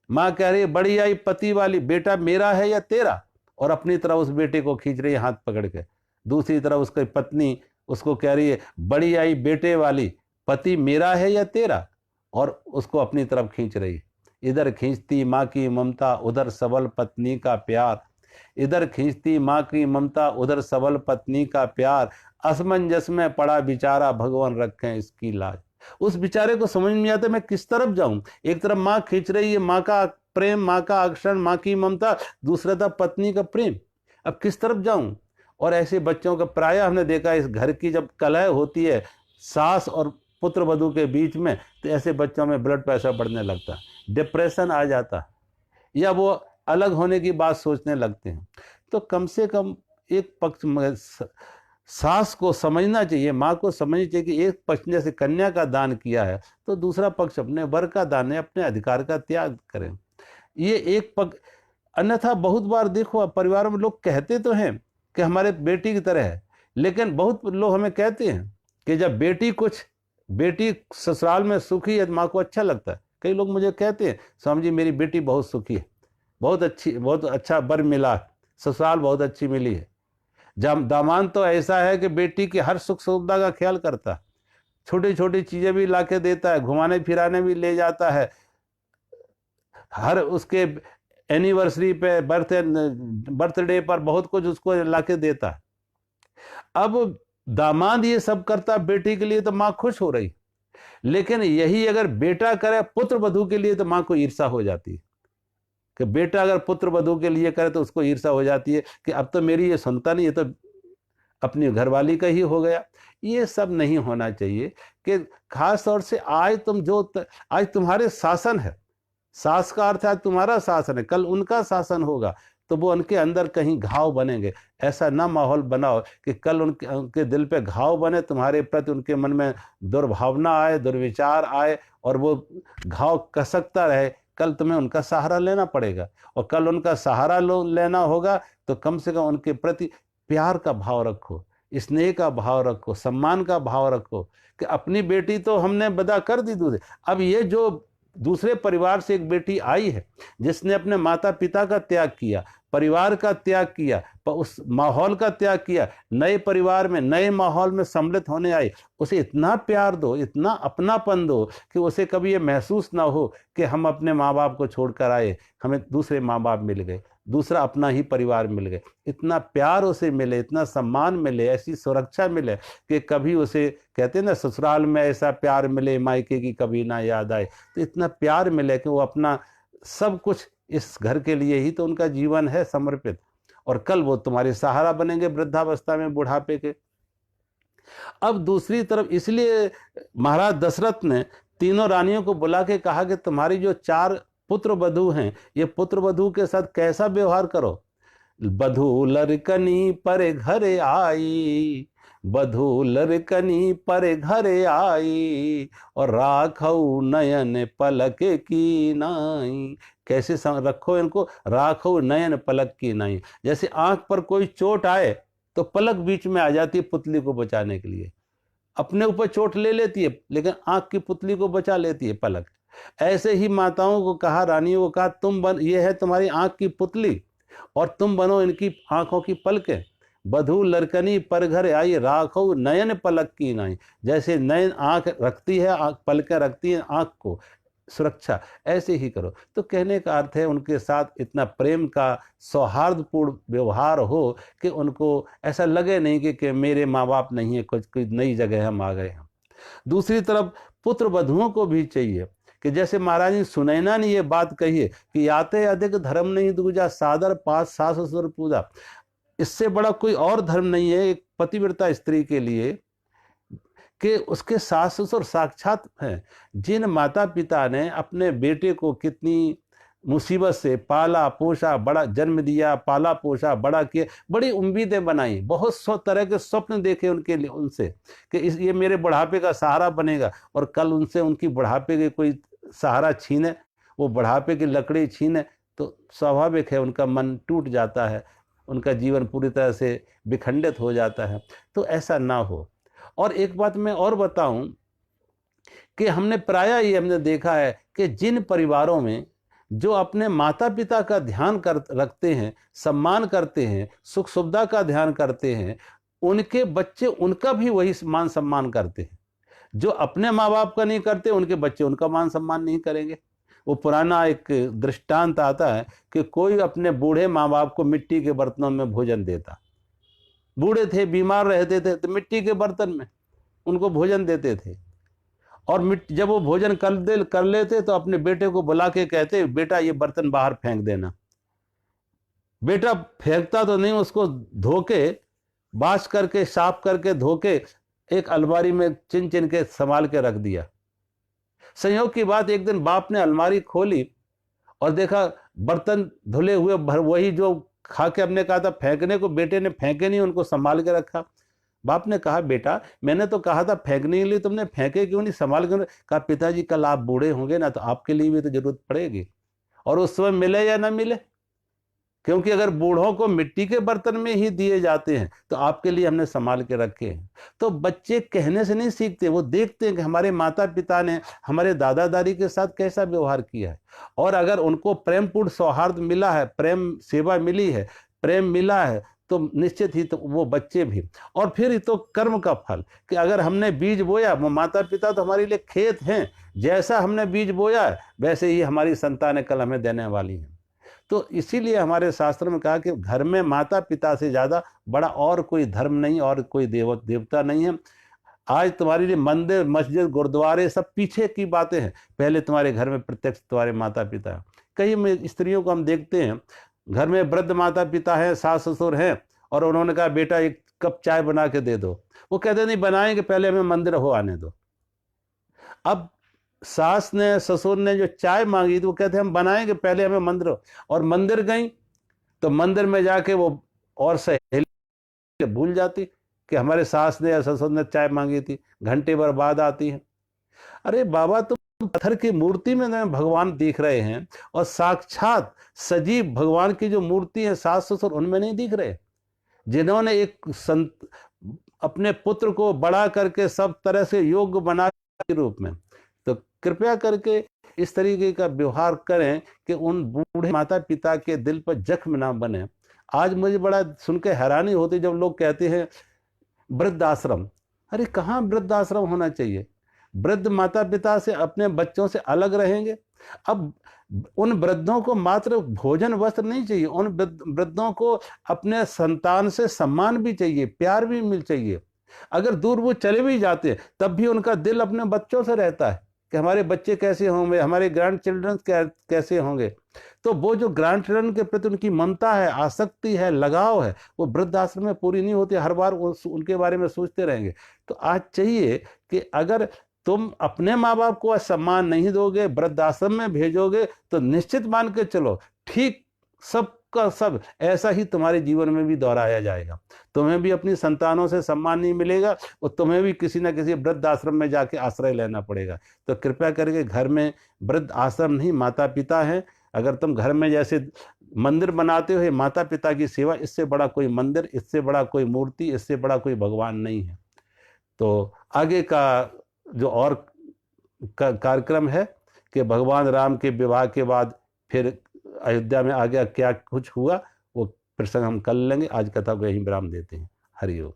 मां कह रही है बड़ी आई पति वाली, बेटा मेरा है या तेरा, और अपनी तरफ उस बेटे को खींच रही है हाथ पकड़ के। दूसरी तरफ उसकी पत्नी उसको कह रही है बड़ी आई बेटे वाली, पति मेरा है या तेरा, और उसको अपनी तरफ खींच रही है। इधर खींचती माँ की ममता उधर सबल पत्नी का प्यार, इधर खींचती माँ की ममता उधर सबल पत्नी का प्यार, असमंजस में पड़ा बेचारा भगवान रखें इसकी लाज। उस बेचारे को समझ नहीं आता मैं किस तरफ जाऊं। एक तरफ माँ खींच रही है, माँ का प्रेम, माँ का आकर्षण, माँ की ममता, दूसरा तरफ पत्नी का प्रेम, अब किस तरफ जाऊं। और ऐसे बच्चों का प्राय हमने देखा, इस घर की जब कलह होती है सास और पुत्र वधू के बीच में, तो ऐसे बच्चों में ब्लड प्रेशर बढ़ने लगता है, डिप्रेशन आ जाता है, या वो अलग होने की बात सोचने लगते हैं। तो कम से कम एक पक्ष में सास को समझना चाहिए, माँ को समझनी चाहिए कि एक पक्ष ने जैसे कन्या का दान किया है तो दूसरा पक्ष अपने वर का दान है, अपने अधिकार का त्याग करें। ये एक पक्ष। अन्यथा बहुत बार देखो परिवार में लोग कहते तो हैं कि हमारे बेटी की तरह है, लेकिन बहुत लोग हमें कहते हैं कि जब बेटी ससुराल में सुखी है तो माँ को अच्छा लगता है। कई लोग मुझे कहते हैं स्वामी जी मेरी बेटी बहुत सुखी है, बहुत अच्छी, बहुत अच्छा वर मिला, ससुराल बहुत अच्छी मिली है। जब दामाद तो ऐसा है कि बेटी की हर सुख सुविधा का ख्याल करता है, छोटी छोटी चीजें भी लाके देता है, घुमाने फिराने भी ले जाता है, हर उसके एनिवर्सरी पे बर्थडे पर बहुत कुछ उसको लाके देता है। अब दामाद ये सब करता बेटी के लिए तो माँ खुश हो रही, लेकिन यही अगर बेटा करे पुत्र वधू के लिए तो माँ को ईर्ष्या हो जाती है कि बेटा अगर पुत्र वधू के लिए करे तो उसको ईर्ष्या हो जाती है कि अब तो मेरी ये सुनता नहीं, ये तो अपनी घरवाली का ही हो गया। ये सब नहीं होना चाहिए कि खास तौर से आज आज तुम्हारे शासन है, सास का अर्थ है तुम्हारा शासन है, कल उनका शासन होगा तो वो उनके अंदर कहीं घाव बनेंगे। ऐसा ना माहौल बनाओ कि कल उनके दिल पे घाव बने, तुम्हारे प्रति उनके मन में दुर्भावना आए, दुर्विचार आए और वो घाव कसकता रहे। कल तुम्हें उनका सहारा लेना पड़ेगा, और कल उनका सहारा लेना होगा तो कम से कम उनके प्रति प्यार का भाव रखो, स्नेह का भाव रखो, सम्मान का भाव रखो कि अपनी बेटी तो हमने विदा कर दी दूसरे, अब ये जो दूसरे परिवार से एक बेटी आई है जिसने अपने माता पिता का त्याग किया, परिवार का त्याग किया, पर उस माहौल का त्याग किया, नए परिवार में नए माहौल में सम्मिलित होने आई, उसे इतना प्यार दो, इतना अपनापन दो कि उसे कभी ये महसूस ना हो कि हम अपने माँ बाप को छोड़कर आए, हमें दूसरे माँ बाप मिल गए, दूसरा अपना ही परिवार मिल गए। इतना प्यार उसे मिले, इतना सम्मान मिले, ऐसी सुरक्षा मिले कि कभी उसे कहते हैं ना ससुराल में ऐसा प्यार मिले मायके की कभी ना याद आए। तो इतना प्यार मिले कि वो अपना सब कुछ, इस घर के लिए ही तो उनका जीवन है समर्पित, और कल वो तुम्हारे सहारा बनेंगे वृद्धावस्था में, बुढ़ापे के। अब दूसरी तरफ इसलिए महाराज दशरथ ने तीनों रानियों को बुला के कहा कि तुम्हारी जो 4 पुत्र वधू हैं, ये पुत्र वधू के साथ कैसा व्यवहार करो। बधू लरकनी पर घरे आई, बधू लरकनी पर घरे आई, और राखऊ नयन पलक की नाई। कैसे रखो इनको, राखो नयन पलक की नाई। जैसे आंख पर कोई चोट आए तो पलक बीच में आ जाती है पुतली को बचाने के लिए, अपने ऊपर चोट ले लेती है लेकिन आंख की पुतली को बचा लेती है पलक। ऐसे ही माताओं को कहा, रानियों को कहा, ये है तुम्हारी आंख की पुतली और तुम बनो इनकी आंखों की पलकें। बधू लरकनी पर घर आई, राखो नयन पलक की नाई। जैसे नयन आंख रखती है, आंख पलकें रखती है आंख को सुरक्षा, ऐसे ही करो। तो कहने का अर्थ है उनके साथ इतना प्रेम का सौहार्दपूर्ण व्यवहार हो कि उनको ऐसा लगे नहीं कि मेरे माँ बाप नहीं है, कुछ नई जगह हम आ गए हैं। दूसरी तरफ पुत्र वधुओं को भी चाहिए कि जैसे महारानी सुनैना ने ये बात कही है कि याते अधिक धर्म नहीं दूजा, सादर पास सास ससुर पूजा। इससे बड़ा कोई और धर्म नहीं है एक पतिव्रता स्त्री के लिए कि उसके सास ससुर साक्षात हैं। जिन माता पिता ने अपने बेटे को कितनी मुसीबत से पाला पोषा, बड़ा जन्म दिया, पाला पोषा, बड़ा किया, बड़ी उम्मीदें बनाई, बहुत तरह के स्वप्न देखे उनके लिए, उनसे कि ये मेरे बुढ़ापे का सहारा बनेगा, और कल उनसे उनकी बुढ़ापे के कोई सहारा छीने, वो बुढ़ापे की लकड़ी छीने, तो स्वाभाविक है उनका मन टूट जाता है, उनका जीवन पूरी तरह से विखंडित हो जाता है। तो ऐसा ना हो। और एक बात मैं और बताऊं कि हमने देखा है कि जिन परिवारों में जो अपने माता पिता का ध्यान रखते हैं, सम्मान करते हैं, सुख सुविधा का ध्यान करते हैं, उनके बच्चे उनका भी वही मान सम्मान करते हैं। जो अपने माँ बाप का नहीं करते, उनके बच्चे उनका मान सम्मान नहीं करेंगे। वो पुराना एक दृष्टांत आता है कि कोई अपने बूढ़े माँ बाप को मिट्टी के बर्तनों में भोजन देता। बूढ़े थे, बीमार रहते थे, तो मिट्टी के बर्तन में उनको भोजन देते थे। और जब वो भोजन कर लेते तो अपने बेटे को बुला के कहते, बेटा ये बर्तन बाहर फेंक देना। बेटा फेंकता तो नहीं, उसको धो के, बाश करके, साफ करके, धो के एक अलमारी में चिन चिन के संभाल के रख दिया। संयोग की बात, एक दिन बाप ने अलमारी खोली और देखा बर्तन धुले हुए वही जो खा के हमने कहा था फेंकने को, बेटे ने फेंके नहीं, उनको संभाल के रखा। बाप ने कहा, बेटा मैंने तो कहा था फेंकने के लिए, तुमने फेंके क्यों नहीं, संभाल क्यों नहीं? कहा, पिताजी कल आप बूढ़े होंगे ना, तो आपके लिए भी तो जरूरत पड़ेगी, और उस समय मिले या ना मिले, क्योंकि अगर बूढ़ों को मिट्टी के बर्तन में ही दिए जाते हैं तो आपके लिए हमने संभाल के रखे हैं। तो बच्चे कहने से नहीं सीखते, वो देखते हैं कि हमारे माता पिता ने हमारे दादा दादी के साथ कैसा व्यवहार किया है, और अगर उनको प्रेमपूर्ण सौहार्द मिला है, प्रेम सेवा मिली है, प्रेम मिला है, तो निश्चित ही तो वो बच्चे भी। और फिर तो कर्म का फल कि अगर हमने बीज बोया, वो माता पिता तो हमारे लिए खेत हैं, जैसा हमने बीज बोया है वैसे ही हमारी संतानें कल हमें देने वाली हैं। तो इसीलिए हमारे शास्त्र में कहा कि घर में माता पिता से ज़्यादा बड़ा और कोई धर्म नहीं, और कोई देवता नहीं है। आज तुम्हारे लिए मंदिर, मस्जिद, गुरुद्वारे सब पीछे की बातें हैं, पहले तुम्हारे घर में प्रत्यक्ष तुम्हारे माता पिता हैं। कई में स्त्रियों को हम देखते हैं, घर में वृद्ध माता पिता हैं, सास ससुर हैं, और उन्होंने कहा बेटा एक कप चाय बना के दे दो, वो कहते नहीं बनाएंगे, पहले हमें मंदिर हो आने दो। अब सास ने, ससुर ने जो चाय मांगी तो वो कहते हम बनाएंगे, पहले हमें मंदिर। और मंदिर गई तो मंदिर में जाके वो और सहेली भूल जाती कि हमारे सास ने या ससुर ने चाय मांगी थी, घंटे भर बाद आती है। अरे बाबा, तुम पत्थर की मूर्ति में भगवान दिख रहे हैं, और साक्षात सजीव भगवान की जो मूर्ति है सास ससुर उनमें नहीं दिख रहे, जिन्होंने एक अपने पुत्र को बड़ा करके सब तरह से योग्य बना के रूप में। तो कृपया करके इस तरीके का व्यवहार करें कि उन बूढ़े माता पिता के दिल पर जख्म ना बने। आज मुझे बड़ा सुन के हैरानी होती जब लोग कहते हैं वृद्धाश्रम। अरे कहाँ वृद्धाश्रम होना चाहिए? वृद्ध माता पिता से, अपने बच्चों से अलग रहेंगे। अब उन वृद्धों को मात्र भोजन वस्त्र नहीं चाहिए, उन वृद्धों को अपने संतान से सम्मान भी चाहिए, प्यार भी मिल चाहिए। अगर दूर वो चले भी जाते हैं तब भी उनका दिल अपने बच्चों से रहता है कि हमारे बच्चे कैसे होंगे, हमारे ग्रैंड चिल्ड्रन कैसे होंगे। तो वो जो ग्रैंड चिल्ड्रन के प्रति उनकी ममता है, आसक्ति है, लगाव है, वो वृद्धाश्रम में पूरी नहीं होती। हर बार उनके बारे में सोचते रहेंगे। तो आज चाहिए कि अगर तुम अपने माँ बाप को सम्मान नहीं दोगे, वृद्धाश्रम में भेजोगे, तो निश्चित मान के चलो ठीक सब का सब ऐसा ही तुम्हारे जीवन में भी दोहराया जाएगा। तुम्हें भी अपनी संतानों से सम्मान नहीं मिलेगा, और तुम्हें भी किसी न किसी वृद्ध आश्रम में जाके आश्रय लेना पड़ेगा। तो कृपया करके घर में वृद्ध आश्रम नहीं, माता पिता हैं। अगर तुम घर में जैसे मंदिर बनाते हो, माता पिता की सेवा, इससे बड़ा कोई मंदिर, इससे बड़ा कोई मूर्ति, इससे बड़ा कोई भगवान नहीं है। तो आगे का जो और कार्यक्रम है कि भगवान राम के विवाह के बाद फिर अयोध्या में आगे क्या कुछ हुआ, वो प्रसंग हम कर लेंगे। आज कथा को यहीं विराम देते हैं। हरि ओम।